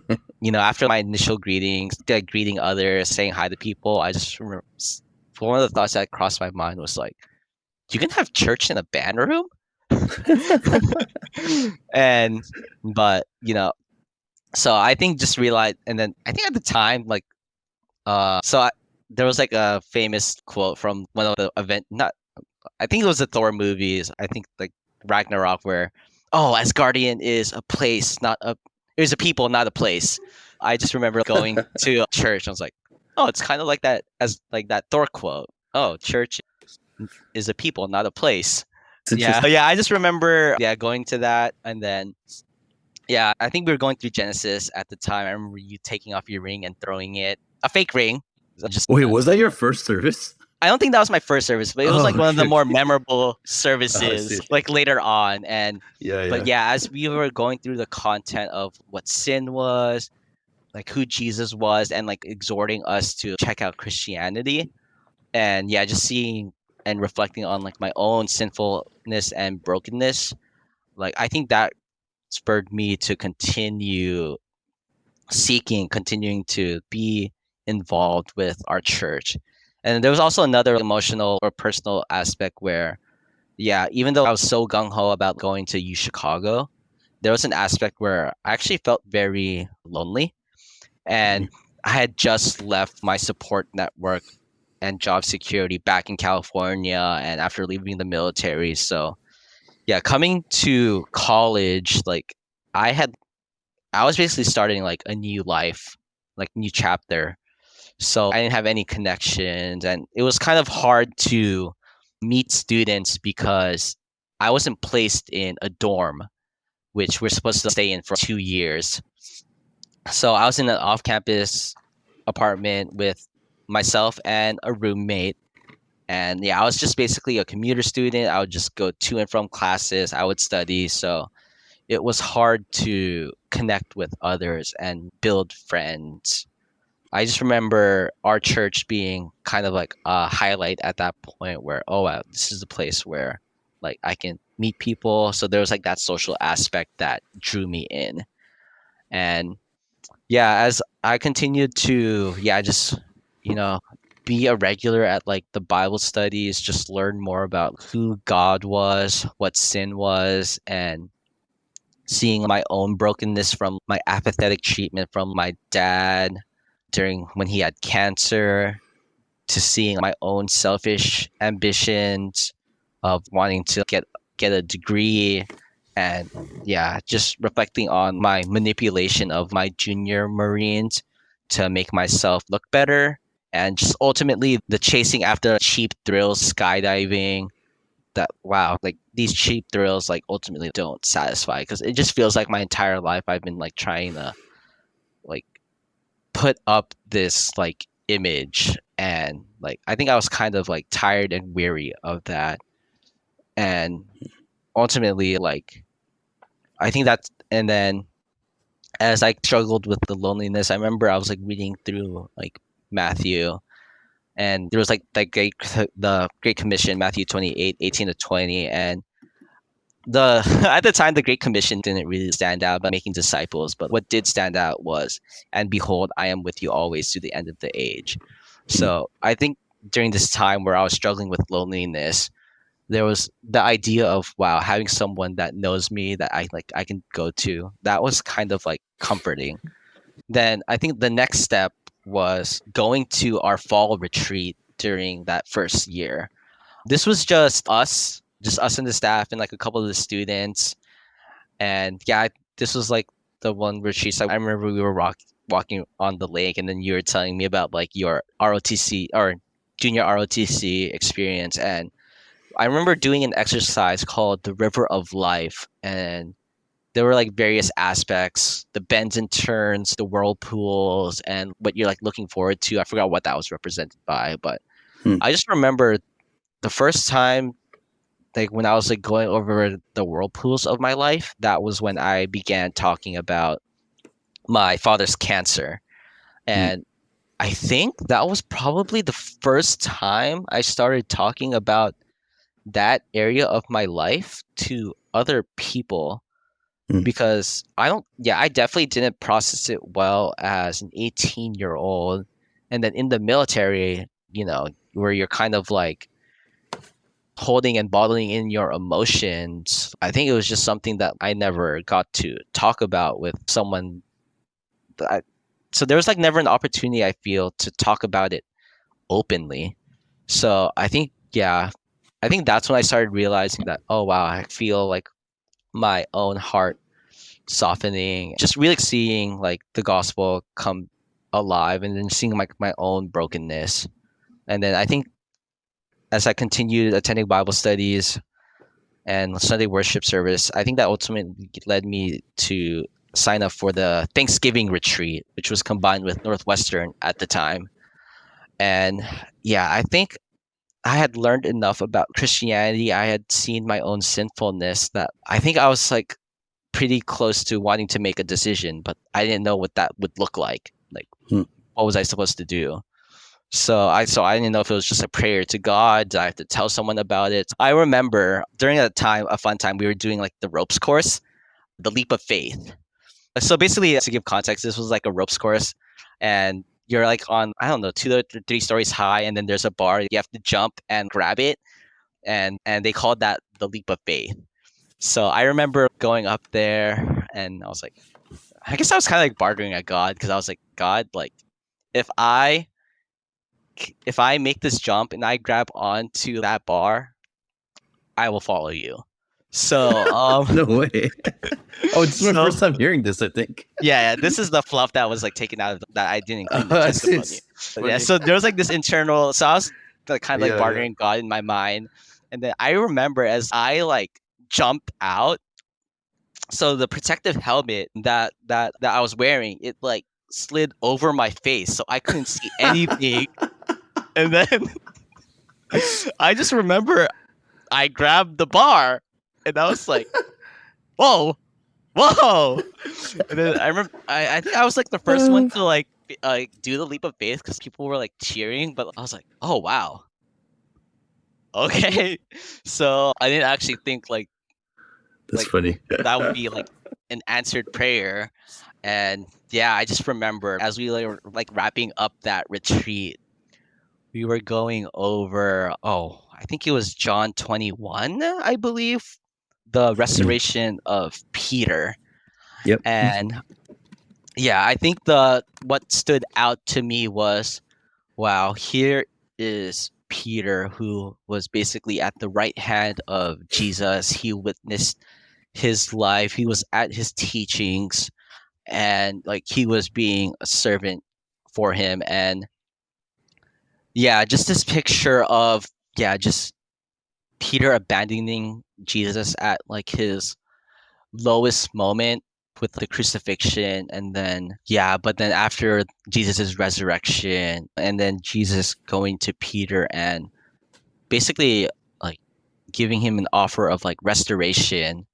after my initial greetings, like greeting others, saying hi to people, I just remember one of the thoughts that crossed my mind was like, "You can have church in a band room?" And but so I think just realized, and then I think at the time, like, there was like a famous quote from one of the event, not, I think it was the Thor movies. I think like Ragnarok, where, "Oh, Asgardian is a place, not a, it was a people, not a place." I just remember going to church. I was like, "Oh, it's kind of like that, as like that Thor quote. Oh, church is a people, not a place." It's Yeah, interesting. yeah. I just remember, yeah, going to that, and then yeah, I think we were going through Genesis at the time. I remember you taking off your ring and throwing it, a fake ring. Just Wait, was that your first service? I don't think that was my first service, but it was like Oh, one of the okay, more okay. memorable Oh, I services, see. like later on. And Yeah, but yeah. yeah, as we were going through the content of what sin was, like who Jesus was, and like exhorting us to check out Christianity, and yeah, just seeing and reflecting on like my own sinfulness and brokenness, like I think that spurred me to continuing to be involved with our church. And there was also another emotional or personal aspect where, yeah, even though I was so gung ho about going to UChicago, there was an aspect where I actually felt very lonely. And I had just left my support network and job security back in California, and after leaving the military. So, yeah, coming to college, like I had I was basically starting like a new life, like new chapter. So I didn't have any connections, and it was kind of hard to meet students because I wasn't placed in a dorm, which we're supposed to stay in for 2 years. So I was in an off-campus apartment with myself and a roommate. And yeah, I was just basically a commuter student. I would just go to and from classes. I would study. So it was hard to connect with others and build friends. I just remember our church being kind of like a highlight at that point where, oh wow, this is a place where like I can meet people. So there was like that social aspect that drew me in. And yeah, as I continued to, yeah, just, you know, be a regular at like the Bible studies, just learn more about who God was, what sin was, and seeing my own brokenness from my apathetic treatment from my dad during when he had cancer, to seeing my own selfish ambitions of wanting to get a degree, and yeah, just reflecting on my manipulation of my junior Marines to make myself look better, and just ultimately the chasing after cheap thrills, skydiving. That wow, like these cheap thrills like ultimately don't satisfy because it just feels like my entire life I've been like trying to like put up this like image, and like I think I was kind of like tired and weary of that, and ultimately like I think that's, and then as I struggled with the loneliness, I remember I was like reading through like Matthew, and there was like the Great Commission, Matthew 28:18 to 20, and the at the time the Great Commission didn't really stand out about making disciples, but what did stand out was, and behold, I am with you always to the end of the age. So I think during this time where I was struggling with loneliness, there was the idea of wow, having someone that knows me that I can go to. That was kind of like comforting. Then I think the next step was going to our fall retreat during that first year. This was just us and the staff and like a couple of the students. And yeah, this was like the one retreat. I remember we were walking on the lake, and then you were telling me about like your ROTC or junior ROTC experience. And I remember doing an exercise called the River of Life, and there were like various aspects, the bends and turns, the whirlpools, and what you're like looking forward to. I forgot what that was represented by, but I just remember the first time, like when I was like going over the whirlpools of my life, that was when I began talking about my father's cancer. And I think that was probably the first time I started talking about that area of my life to other people, because I definitely didn't process it well as an 18-year-old. And then in the military, where you're kind of like holding and bottling in your emotions, I think it was just something that I never got to talk about with someone. So there was like never an opportunity, I feel, to talk about it openly. So I think, yeah, I think that's when I started realizing that, oh wow, I feel like my own heart softening, just really seeing like the gospel come alive, and then seeing like my own brokenness. And then I think as I continued attending Bible studies and Sunday worship service, I think that ultimately led me to sign up for the Thanksgiving retreat, which was combined with Northwestern at the time. And yeah, I think I had learned enough about Christianity. I had seen my own sinfulness that I think I was like pretty close to wanting to make a decision, but I didn't know what that would look like. Like, what was I supposed to do? So I didn't know if it was just a prayer to God. Did I have to tell someone about it? I remember during that time, a fun time, we were doing like the ropes course, the leap of faith. So basically, to give context, this was like a ropes course, and you're like on, I don't know, 2 to 3 stories high, and then there's a bar. You have to jump and grab it, and they called that the leap of faith. So I remember going up there, and I was like, I guess I was kind of like bargaining at God, because I was like, God, like if I make this jump and I grab onto that bar, I will follow you. So no way. Oh, this is my first time hearing this, I think. Yeah, this is the fluff that was like taken out of that I didn't include in the testimony. Yeah, so there was like this internal, so I was like kind of like bartering God in my mind. And then I remember as I like jumped out, so the protective helmet that I was wearing, it like slid over my face, so I couldn't see anything. And then I just remember I grabbed the bar, and I was like, whoa. And then I remember I think I was like the first one to like do the leap of faith, because people were like cheering, but I was like, oh wow, okay. So I didn't actually think like that's funny. that would be like an answered prayer. And yeah, I just remember as we were like wrapping up that retreat, we were going over, I think it was John 21, I believe, the restoration of Peter. Yep. And yeah, I think what stood out to me was, wow, here is Peter, who was basically at the right hand of Jesus. He witnessed his life. He was at his teachings, and like he was being a servant for him. And Yeah, just this picture of just Peter abandoning Jesus at like his lowest moment with the crucifixion, and then but then after Jesus's resurrection, and then Jesus going to Peter and basically like giving him an offer of like restoration.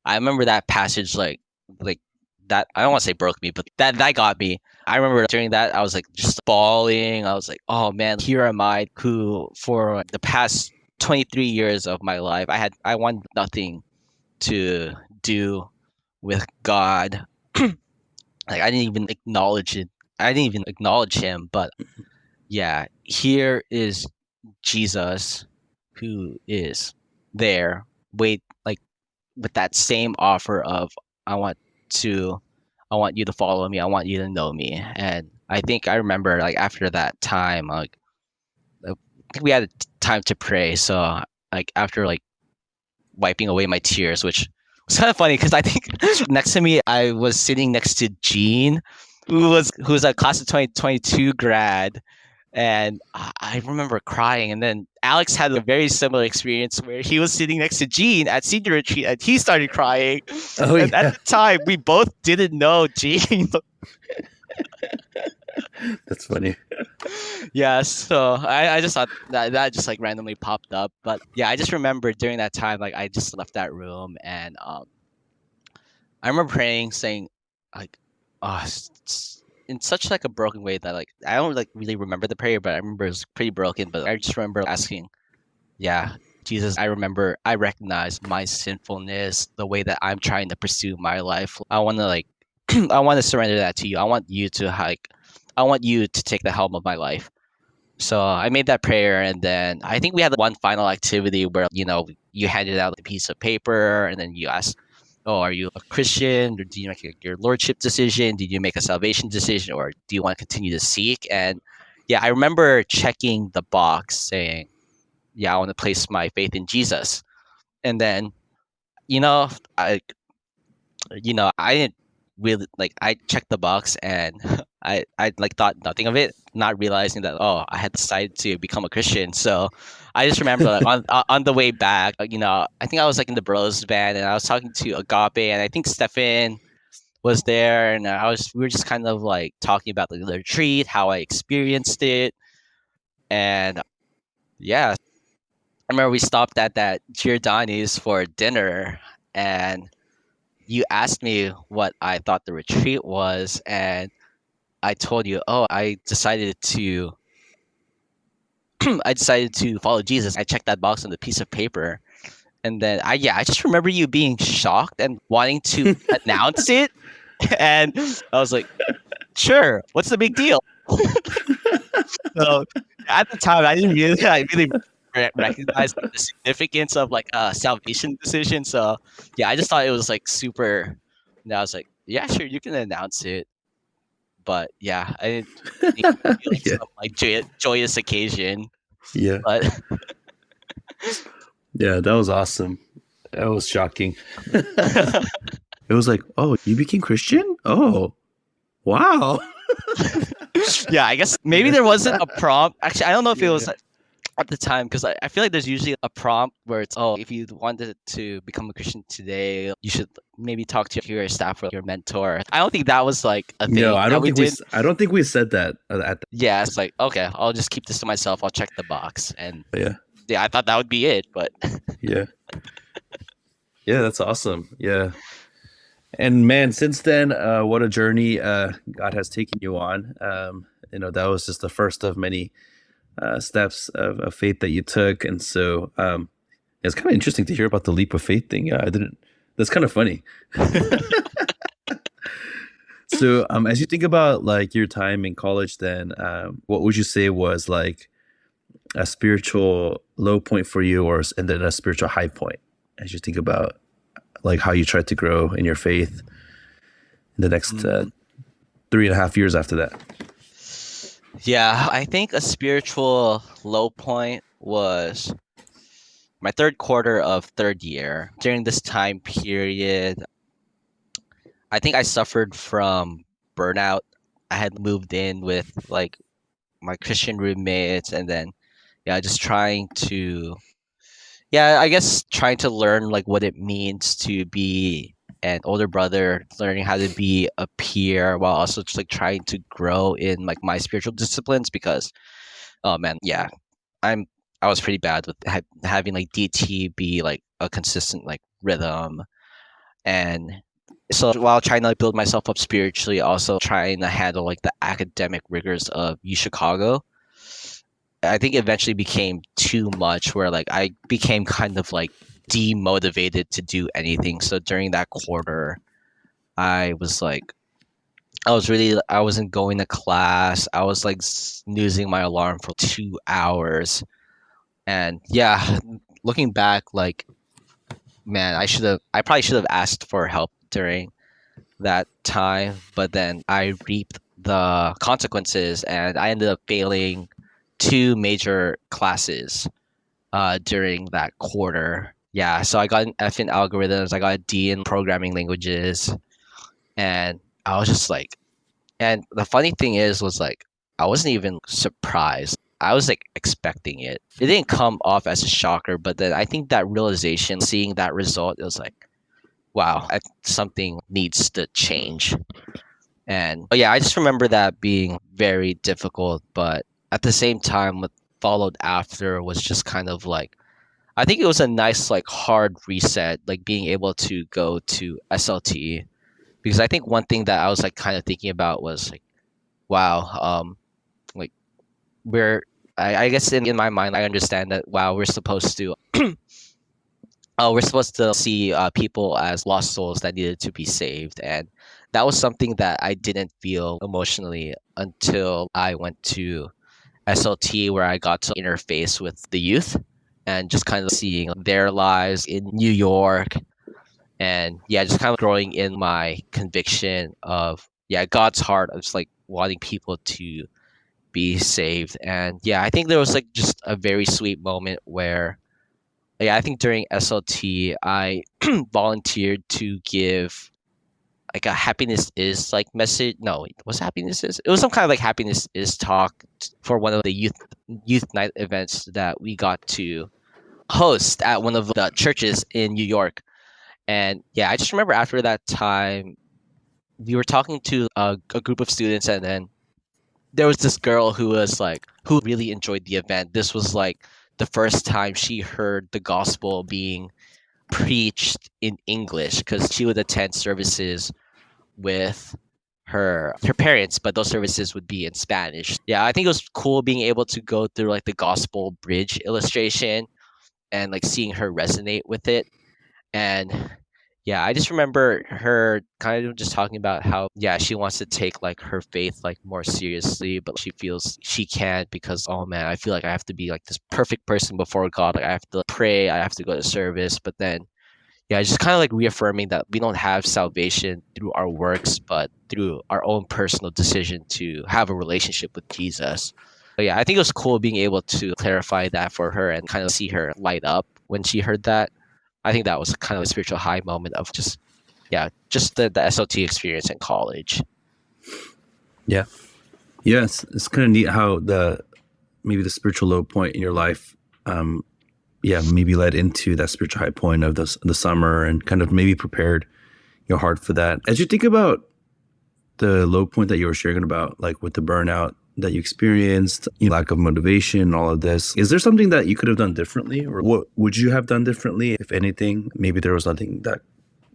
I remember that passage like that. I don't want to say broke me, but that got me. I remember during that I was like just bawling. I was like, oh man, here am I who for the past 23 years of my life I want nothing to do with God. Like I didn't even acknowledge it. I didn't even acknowledge him, but yeah, here is Jesus who is there. Wait, like with that same offer of I want to I want you to follow me. I want you to know me. And I think I remember like after that time, I think we had time to pray. So like after like wiping away my tears, which was kind of funny because I think next to me I was sitting next to Gene, who was a class of 2022 grad, and I remember crying. And then Alex had a very similar experience where he was sitting next to Gene at senior retreat, and he started crying. Oh And at yeah, the time, we both didn't know Gene. that's funny. Yeah, so I just thought that just like randomly popped up. But yeah, I just remember during that time, like I just left that room, and I remember praying, saying, like, in such like a broken way that like I don't like really remember the prayer, but I remember it was pretty broken. But I just remember asking, yeah, Jesus, I recognize my sinfulness, the way that I'm trying to pursue my life. I want to like, I want to surrender that to you. I want you to take the helm of my life. So I made that prayer, and then I think we had one final activity where you handed out a piece of paper, and then you asked, "Oh, are you a Christian? Or do you make your lordship decision? Did you make a salvation decision, or do you want to continue to seek?" And yeah, I remember checking the box saying, "Yeah, I want to place my faith in Jesus." And then you know, I I didn't really like I checked the box, and I like thought nothing of it, not realizing that I had decided to become a Christian. So I just remember like on the way back, I think I was like in the bros band, and I was talking to Agape, and I think Stefan was there, and we were just kind of like talking about the retreat, how I experienced it. And yeah, I remember we stopped at that Giordani's for dinner, and you asked me what I thought the retreat was, and I told you, oh, I decided to follow Jesus. I checked that box on the piece of paper, and then I just remember you being shocked and wanting to announce it, and I was like, sure, what's the big deal? So at the time, I really recognize like the significance of like a salvation decision. So yeah, I just thought it was like super. And I was like, yeah, sure, you can announce it. But yeah, I didn't think it would be like Yeah, some like joyous occasion. yeah, But yeah. That was awesome. That was shocking. It was like, oh, you became Christian? Oh, wow. yeah, I guess maybe Yeah, there wasn't a prompt. Actually, I don't know if it yeah, was at the time, because I feel like there's usually a prompt where it's, oh, if you wanted to become a Christian today, you should maybe talk to your staff or your mentor. I don't think that was like a no, thing that we did. I don't think we said that at that. Yeah, it's like, okay, I'll just keep this to myself. I'll check the box. And Yeah, yeah, I thought that would be it. But yeah, yeah. That's awesome. Yeah, and man, since then, what a journey God has taken you on. That was just the first of many steps of faith that you took, and so it's kind of interesting to hear about the leap of faith thing. Yeah, I didn't. That's kind of funny. So, as you think about like your time in college, then what would you say was like a spiritual low point for you, and then a spiritual high point as you think about like how you tried to grow in your faith in the next mm, 3.5 years after that? yeah, I think a spiritual low point was my third quarter of third year. During this time period, I think I suffered from burnout. I had moved in with like my Christian roommates, and then yeah, just trying to yeah, I guess trying to learn like what it means to be an older brother, learning how to be a peer while also just like trying to grow in like my spiritual disciplines because oh man, yeah, I'm I was pretty bad with having like DT be like a consistent like rhythm, and so while trying to like, build myself up spiritually, also trying to handle like the academic rigors of UChicago, I think it eventually became too much where like I became kind of like demotivated to do anything. So during that quarter, I was like I wasn't going to class. I was like snoozing my alarm for 2 hours. And yeah, looking back, like man, I probably should have asked for help during that time, but then I reaped the consequences and I ended up failing two major classes during that quarter. Yeah, so I got an F in algorithms, I got a D in programming languages, and I was just like, and the funny thing was like, I wasn't even surprised. I was like expecting it. It didn't come off as a shocker, but then I think that realization, seeing that result, it was like, wow, something needs to change. And yeah, I just remember that being very difficult, but at the same time, what followed after was just kind of like, I think it was a nice, like, hard reset, like being able to go to SLT. Because I think one thing that I was like kind of thinking about was like, wow, like we're, I guess in my mind, I understand that, wow, we're supposed to see people as lost souls that needed to be saved. And that was something that I didn't feel emotionally until I went to SLT, where I got to interface with the youth and just kind of seeing their lives in New York. And yeah, just kind of growing in my conviction of, yeah, God's heart of just like wanting people to be saved. And yeah, I think there was like just a very sweet moment where, yeah, I think during SLT, I volunteered to give like a happiness is like message. No, what's happiness is? It was some kind of like happiness is talk for one of the youth night events that we got to host at one of the churches in New York. And yeah, I just remember after that time, we were talking to a group of students, and then there was this girl who was like, who really enjoyed the event. This was like the first time she heard the gospel being preached in English because she would attend services with her parents, but those services would be in Spanish. Yeah, I think it was cool being able to go through like the gospel bridge illustration and like seeing her resonate with it. And yeah, I just remember her kind of just talking about how, yeah, she wants to take like her faith like more seriously, but she feels she can't because, oh man, I feel like I have to be like this perfect person before God. Like I have to pray, I have to go to service. But then, yeah, just kind of like reaffirming that we don't have salvation through our works, but through our own personal decision to have a relationship with Jesus. But yeah, I think it was cool being able to clarify that for her and kind of see her light up when she heard that. I think that was kind of a spiritual high moment of just, yeah, just the SLT experience in college. Yeah. Yes. It's kind of neat how maybe the spiritual low point in your life, maybe led into that spiritual high point of the summer and kind of maybe prepared your heart for that. As you think about the low point that you were sharing about, like with the burnout that you experienced, lack of motivation, all of this, is there something that you could have done differently? Or what would you have done differently, if anything? Maybe there was nothing that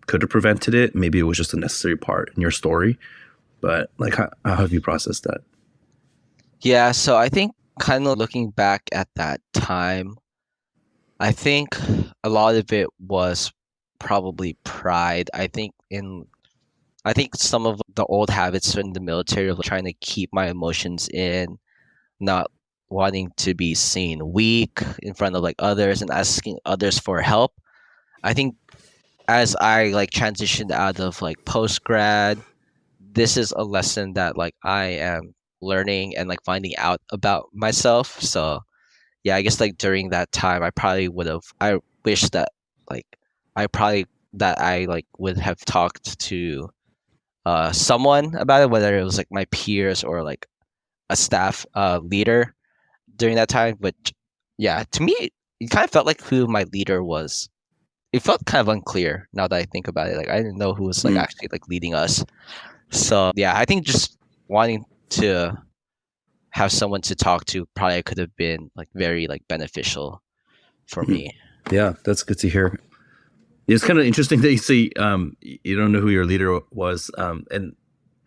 could have prevented it. Maybe it was just a necessary part in your story. But like, how have you processed that? Yeah, so I think kind of looking back at that time, I think a lot of it was probably pride. I think some of the old habits in the military of trying to keep my emotions in, not wanting to be seen weak in front of like others and asking others for help. I think as I like transitioned out of like post grad, this is a lesson that like I am learning and like finding out about myself. So yeah, I guess like during that time I wish that like I like would have talked to someone about it, whether it was like my peers or like a staff leader during that time. But yeah, to me, it kind of felt like who my leader was. It felt kind of unclear now that I think about it. Like I didn't know who was like Mm. actually like leading us. So yeah, I think just wanting to have someone to talk to probably could have been like very like beneficial for me. Yeah, that's good to hear. It's kind of interesting that you say you don't know who your leader was and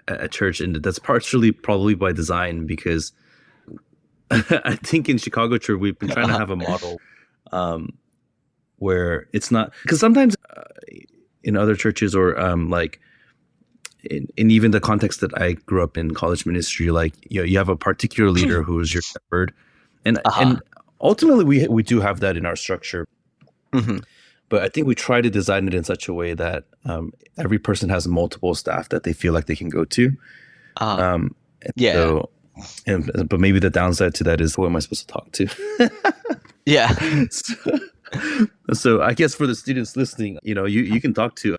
at church, and that's partially probably by design because I think in Chicago church we've been trying to have a model um, where it's not, because sometimes in other churches or like in even the context that I grew up in college ministry, like you have a particular leader who is your shepherd, and ultimately we do have that in our structure. Mm-hmm. But I think we try to design it in such a way that every person has multiple staff that they feel like they can go to. Yeah. So, but maybe the downside to that is, who am I supposed to talk to? Yeah. So I guess for the students listening, you can talk to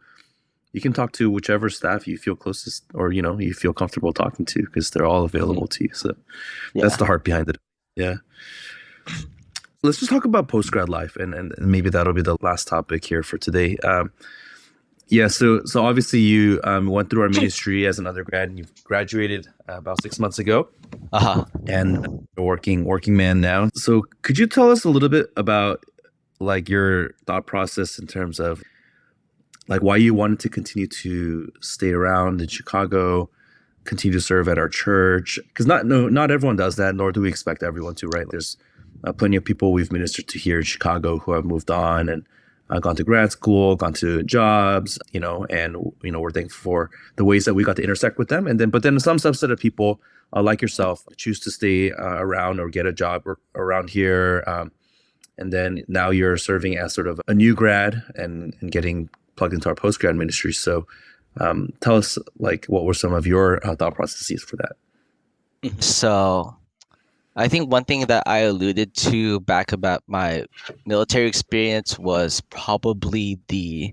whichever staff you feel closest or you feel comfortable talking to, because they're all available to you. So that's the heart behind it. Yeah. Let's just talk about post-grad life, and maybe that'll be the last topic here for today. Yeah, so obviously you went through our ministry as an undergrad, and you graduated about 6 months ago, and you're working man now. So could you tell us a little bit about like your thought process in terms of like why you wanted to continue to stay around in Chicago, continue to serve at our church? Because not everyone does that, nor do we expect everyone to, right? There's plenty of people we've ministered to here in Chicago who have moved on and gone to grad school, gone to jobs, and we're thankful for the ways that we got to intersect with them. But then some subset of people like yourself choose to stay around or get a job around here, and then now you're serving as sort of a new grad and getting plugged into our post-grad ministry. So tell us, like, what were some of your thought processes for that? So I think one thing that I alluded to back about my military experience was probably the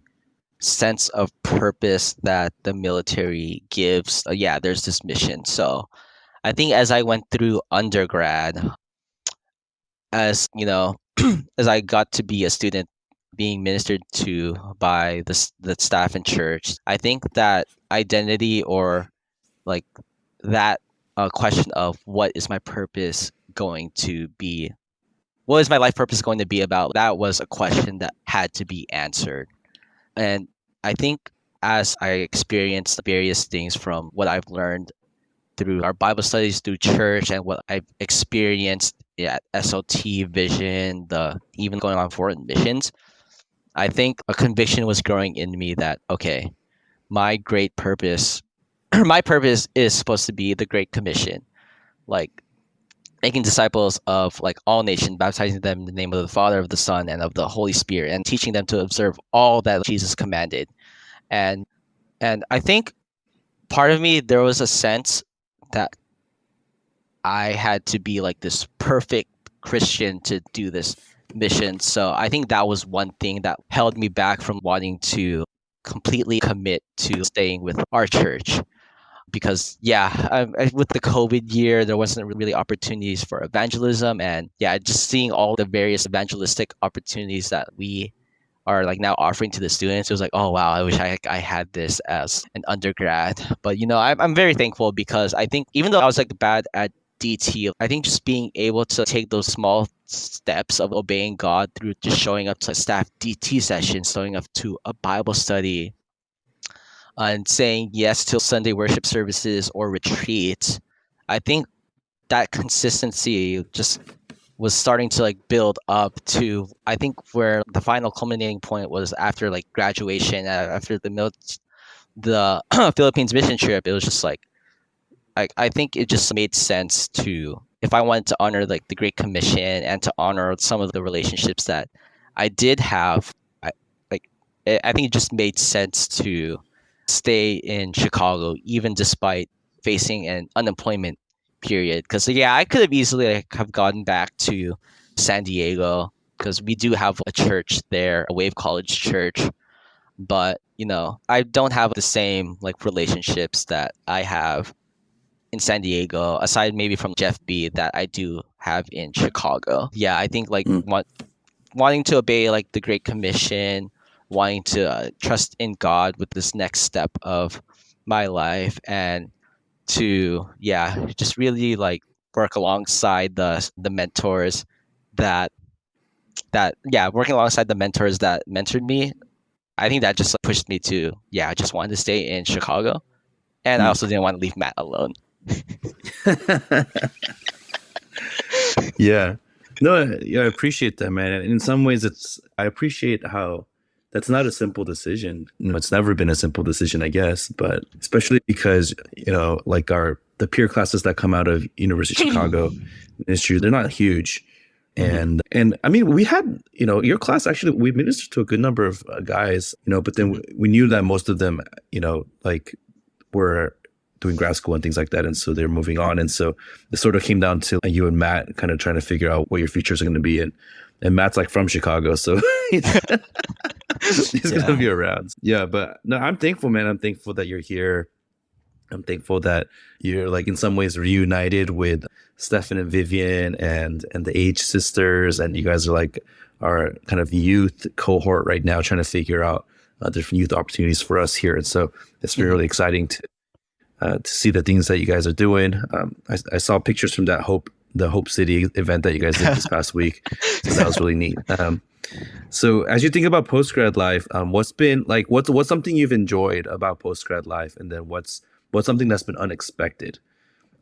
sense of purpose that the military gives. Yeah, there's this mission. So I think as I went through undergrad, as as I got to be a student being ministered to by the staff in church, I think that identity, or like that question of what is my purpose going to be, what is my life purpose going to be about, that was a question that had to be answered. And I think as I experienced various things from what I've learned through our Bible studies, through church, and what I've experienced at SLT Vision, even going on foreign missions, I think a conviction was growing in me that, okay, my great purpose, my purpose is supposed to be the Great Commission, like making disciples of like all nations, baptizing them in the name of the Father, of the Son, and of the Holy Spirit, and teaching them to observe all that Jesus commanded. And I think part of me, there was a sense that I had to be like this perfect Christian to do this mission. So I think that was one thing that held me back from wanting to completely commit to staying with our church. Because with the COVID year, there wasn't really opportunities for evangelism, and just seeing all the various evangelistic opportunities that we are like now offering to the students, it was like, oh wow, I wish I had this as an undergrad. But I'm very thankful, because I think even though I was like bad at DT, I think just being able to take those small steps of obeying God through just showing up to staff DT sessions, showing up to a Bible study, and saying yes to Sunday worship services or retreats, I think that consistency just was starting to like build up to, I think, where the final culminating point was after like graduation, after the Philippines mission trip. It was just like, I think it just made sense to, if I wanted to honor like the Great Commission and to honor some of the relationships that I did have, I think it just made sense to stay in Chicago, even despite facing an unemployment period. Because I could have easily have gotten back to San Diego, because we do have a church there, a Wave College Church. But I don't have the same like relationships that I have in San Diego, aside maybe from Jeff B, that I do have in Chicago. Yeah, I think like wanting to obey like the Great Commission, wanting to trust in God with this next step of my life, and to just really like work alongside the mentors that working alongside the mentors that mentored me. I think that just pushed me to I just wanted to stay in Chicago, and I also didn't want to leave Matt alone. Yeah. No, I appreciate that, man. And in some ways, I appreciate how that's not a simple decision. It's never been a simple decision, I guess, but especially because, like the peer classes that come out of University of Chicago ministry, they're not huge. And I mean, we had, your class, actually, we ministered to a good number of guys, but then we knew that most of them, like were doing grad school and things like that. And so they're moving on. And so it sort of came down to you and Matt kind of trying to figure out what your futures are going to be. And Matt's like from Chicago, so he's going to be around. Yeah, but no, I'm thankful, man. I'm thankful that you're here. I'm thankful that you're like in some ways reunited with Stefan and Vivian and the H sisters. And you guys are like our kind of youth cohort right now, trying to figure out different youth opportunities for us here. And so it's really exciting to see the things that you guys are doing. I saw pictures from the Hope City event that you guys did this past week. So that was really neat. So as you think about post-grad life, what's been like, what's something you've enjoyed about post-grad life? And then what's something that's been unexpected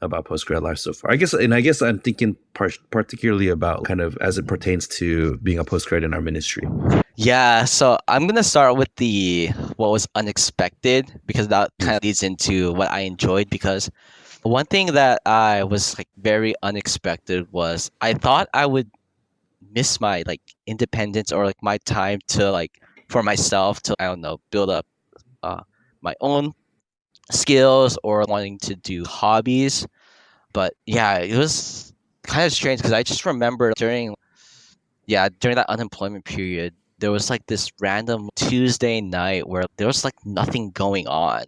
about post-grad life so far? I guess I'm thinking particularly about kind of as it pertains to being a post-grad in our ministry. Yeah, so I'm going to start with what was unexpected, because that kind of leads into what I enjoyed. Because one thing that I was like very unexpected was I thought I would miss my like independence, or like my time to like for myself to, I don't know, build up my own skills or wanting to do hobbies. But it was kind of strange, because I just remember during that unemployment period, there was like this random Tuesday night where there was like nothing going on.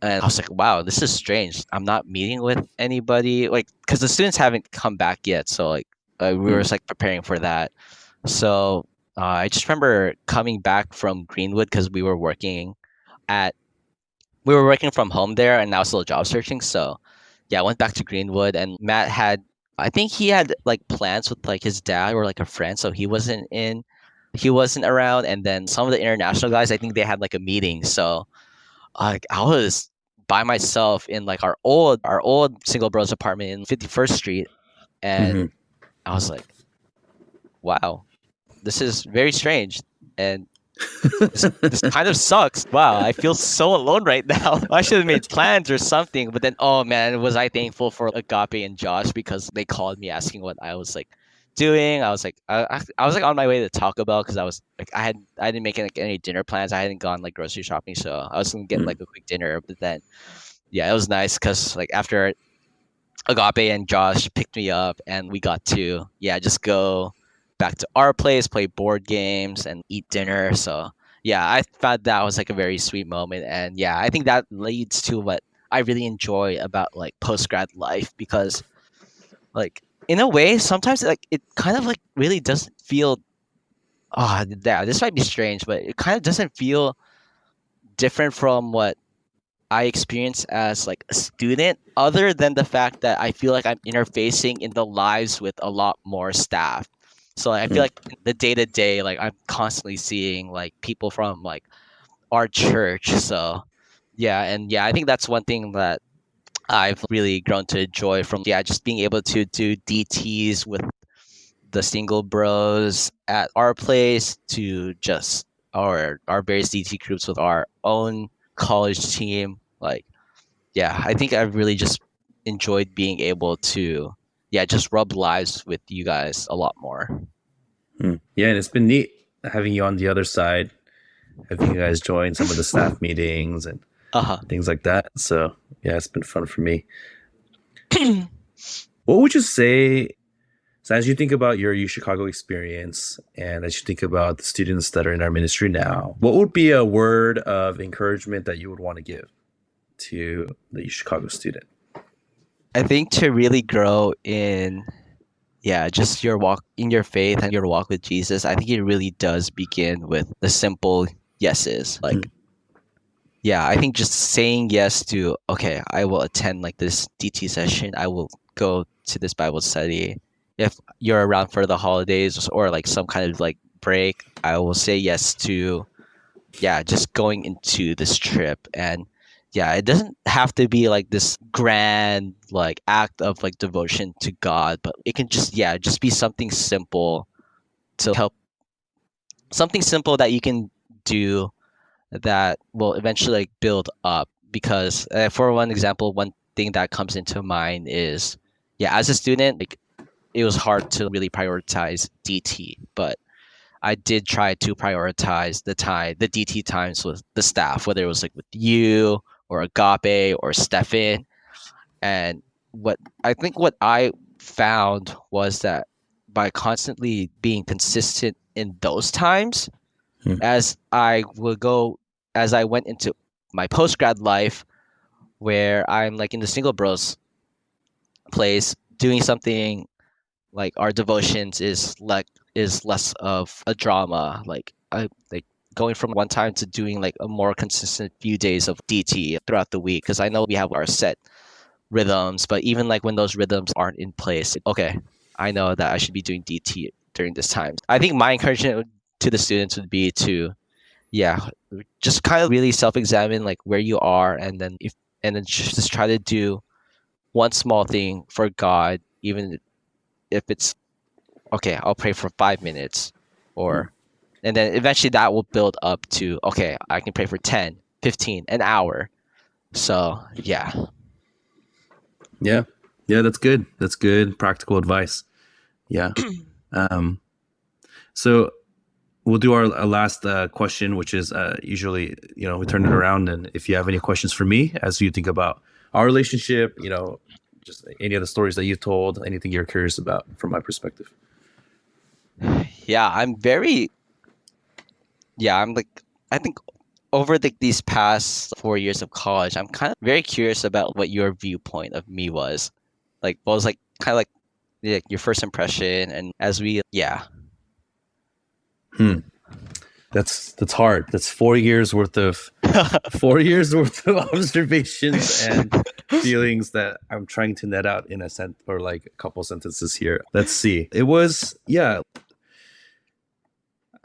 And I was like, wow, this is strange. I'm not meeting with anybody, like, because the students haven't come back yet. So like we were just like preparing for that. So I just remember coming back from Greenwood, because we were working from home there, and I was still job searching. So I went back to Greenwood, and Matt I think he had like plans with like his dad or like a friend, so he wasn't around. And then some of the international guys, I think they had like a meeting. So like I was by myself in like our old single bros apartment in 51st Street, and I was like, wow, this is very strange, and this kind of sucks. Wow, I feel so alone right now. I should have made plans or something. But then, oh man, was I thankful for Agape and Josh, because they called me asking what I was like doing. I was like, I was like on my way to Taco Bell, because I was like, I didn't make like any dinner plans. I hadn't gone like grocery shopping, so I was gonna get like a quick dinner. But then, it was nice, because like after Agape and Josh picked me up, and we got to just go back to our place, play board games, and eat dinner. So I thought that was like a very sweet moment. And I think that leads to what I really enjoy about like post-grad life, because like in a way sometimes like it kind of like really doesn't feel this might be strange, but it kind of doesn't feel different from what I experience as like a student, other than the fact that I feel like I'm interfacing in the lives with a lot more staff. So like, I feel like in the day to day, like I'm constantly seeing like people from like our church. So I think that's one thing that I've really grown to enjoy from just being able to do DTs with the single bros at our place, to just our various DT groups with our own college team. Like I think I've really just enjoyed being able to just rub lives with you guys a lot more. Yeah, and it's been neat having you on the other side, having you guys join some of the staff meetings and things like that. So it's been fun for me. What would you say, so as you think about your UChicago experience, and as you think about the students that are in our ministry now, what would be a word of encouragement that you would want to give to the UChicago student? I think to really grow in, yeah, just your walk in your faith and your walk with Jesus, I think it really does begin with the simple yeses. Hmm. Like, yeah, I think just saying yes to, okay, I will attend like this DT session, I will go to this Bible study. If you're around for the holidays or like some kind of like break, I will say yes to, yeah, just going into this trip. And yeah, it doesn't have to be like this grand like act of like devotion to God, but it can just, yeah, just be something simple to help, something simple that you can do that will eventually like build up. Because for one example, one thing that comes into mind is, yeah, as a student, like it was hard to really prioritize DT, but I did try to prioritize the DT times with the staff, whether it was like with you or Agape or Stefan. And what I found was that by constantly being consistent in those times, Hmm. as I would go, as I went into my post grad life, where I'm like in the single bros place doing something like our devotions is less of a drama. Like I like going from one time to doing like a more consistent few days of DT throughout the week, because I know we have our set rhythms, but even like when those rhythms aren't in place, okay, I know that I should be doing DT during this time. I think my encouragement to the students would be to, yeah, just kind of really self-examine like where you are, and then if and then just try to do one small thing for God, even if it's, okay, I'll pray for 5 minutes, Hmm. or, and then eventually that will build up to, okay, I can pray for 10, 15, an hour. So yeah. Yeah. Yeah, that's good. That's good practical advice. Yeah. Um, so we'll do our last question, which is usually, we turn it around. And if you have any questions for me as you think about our relationship, just any of the stories that you told, anything you're curious about from my perspective. Yeah, I'm like, I think over these past 4 years of college, I'm kind of very curious about what your viewpoint of me was. Like, what was like kind of like, yeah, your first impression, and as we, yeah. Hmm. That's hard. That's 4 years worth of 4 years worth of observations and feelings that I'm trying to net out in a sent or like a couple sentences here. Let's see. It was, yeah.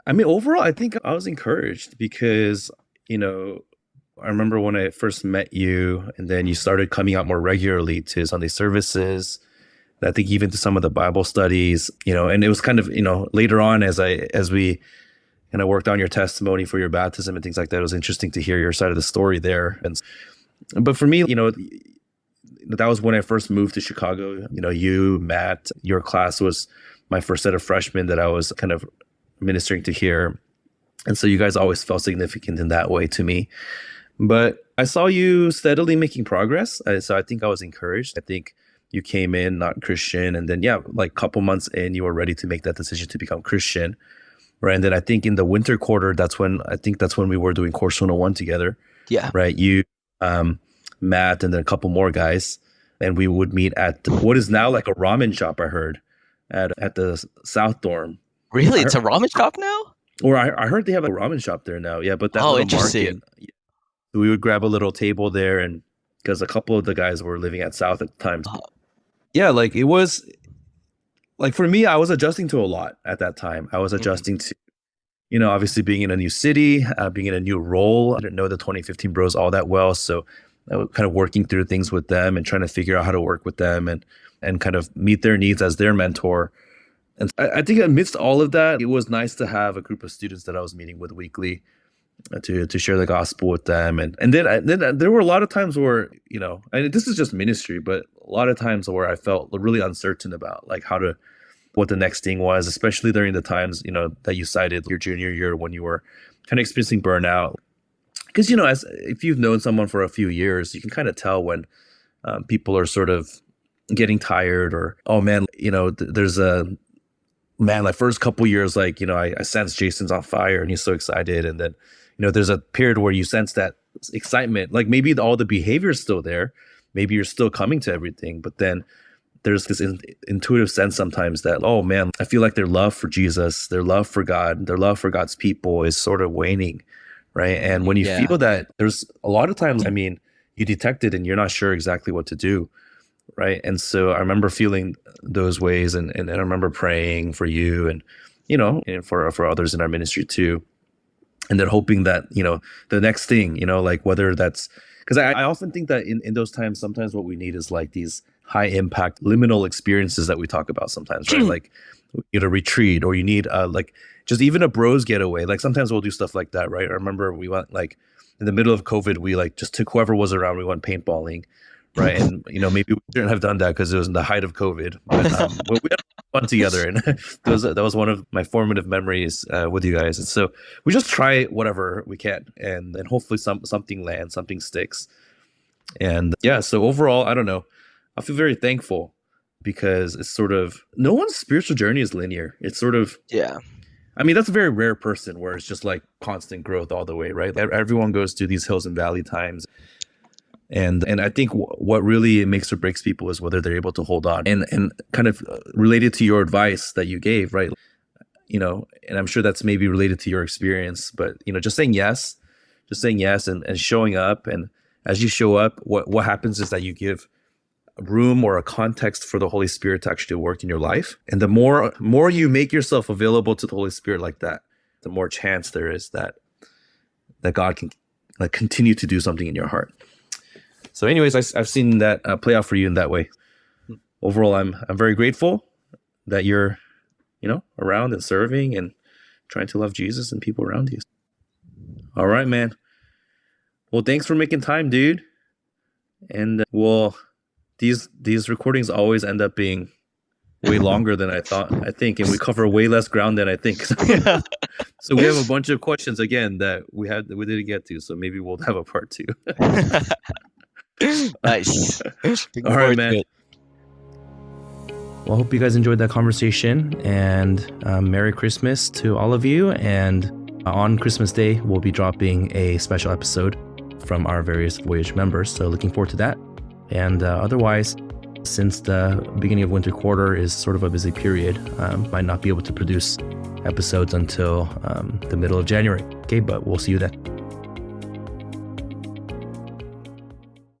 I mean, overall, I think I was encouraged because, you know, I remember when I first met you, and then you started coming out more regularly to Sunday services. I think even to some of the Bible studies, and it was kind of, later on as we kind of worked on your testimony for your baptism and things like that. It was interesting to hear your side of the story there. But for me, that was when I first moved to Chicago. You, Matt, your class was my first set of freshmen that I was kind of ministering to here. And so you guys always felt significant in that way to me. But I saw you steadily making progress. So I think I was encouraged. I think you came in not Christian. And then, yeah, like a couple months in, you were ready to make that decision to become Christian. Right. And then I think in the winter quarter, that's when we were doing Course 101 together. Yeah. Right. You, Matt, and then a couple more guys. And we would meet at what is now like a ramen shop, I heard, at the South Dorm. Really? It's a ramen shop now? Or I heard they have a ramen shop there now. Yeah. But that Oh, little interesting. market, we would grab a little table there, and because a couple of the guys were living at South at the time. Uh, Yeah. Like it was like for me, I was adjusting to a lot at that time. I was mhm. adjusting to, obviously being in a new city, being in a new role. I didn't know the 2015 bros all that well. So I was kind of working through things with them and trying to figure out how to work with them and kind of meet their needs as their mentor. And I think amidst all of that, it was nice to have a group of students that I was meeting with weekly to share the gospel with them. And then there were a lot of times where, and this is just ministry, but a lot of times where I felt really uncertain about like what the next thing was, especially during the times, that you cited your junior year when you were kind of experiencing burnout. Because, as if you've known someone for a few years, you can kind of tell when people are sort of getting tired, or, oh man, there's a man, like first couple years, like, I sense Jason's on fire and he's so excited. And then, there's a period where you sense that excitement, like maybe all the behavior is still there. maybe you're still coming to everything, but then there's this intuitive sense sometimes that, oh man, I feel like their love for Jesus, their love for God, their love for God's people is sort of waning, right? And when you feel that, there's a lot of times, I mean, you detect it and you're not sure exactly what to do, right? And so I remember feeling those ways, and I remember praying for you and, and for others in our ministry too. And then hoping that, the next thing, like whether that's, because I often think that in those times, sometimes what we need is like these high impact liminal experiences that we talk about sometimes, right? Like you need a retreat, or you need like just even a bros getaway. Like sometimes we'll do stuff like that, right? I remember we went like in the middle of COVID, we like just took whoever was around, we went paintballing, right? And maybe we shouldn't have done that because it was in the height of COVID, but we had fun together, and that was one of my formative memories with you guys. And so we just try whatever we can, and then hopefully something lands, something sticks. And so overall, I don't know, I feel very thankful because it's sort of, no one's spiritual journey is linear. It's sort of, I mean, that's a very rare person where it's just like constant growth all the way, right? Everyone goes through these hills and valley times. And I think what really makes or breaks people is whether they're able to hold on, and kind of related to your advice that you gave, right? And I'm sure that's maybe related to your experience, but, just saying yes and showing up. And as you show up, what happens is that you give room or a context for the Holy Spirit to actually work in your life. And the more you make yourself available to the Holy Spirit like that, the more chance there is that God can like continue to do something in your heart. So anyways, I've seen that play out for you in that way. Overall, I'm very grateful that you're, around and serving and trying to love Jesus and people around you. All right, man. Well, thanks for making time, dude. And these recordings always end up being way longer than I think, and we cover way less ground than I think. So we have a bunch of questions again that we didn't get to. So maybe we'll have a part 2. Nice. All right, man. Well, I hope you guys enjoyed that conversation, and Merry Christmas to all of you. And on Christmas Day, we'll be dropping a special episode from our various Voyage members. So looking forward to that. And otherwise, since the beginning of winter quarter is sort of a busy period, might not be able to produce episodes until the middle of January. Okay, but we'll see you then.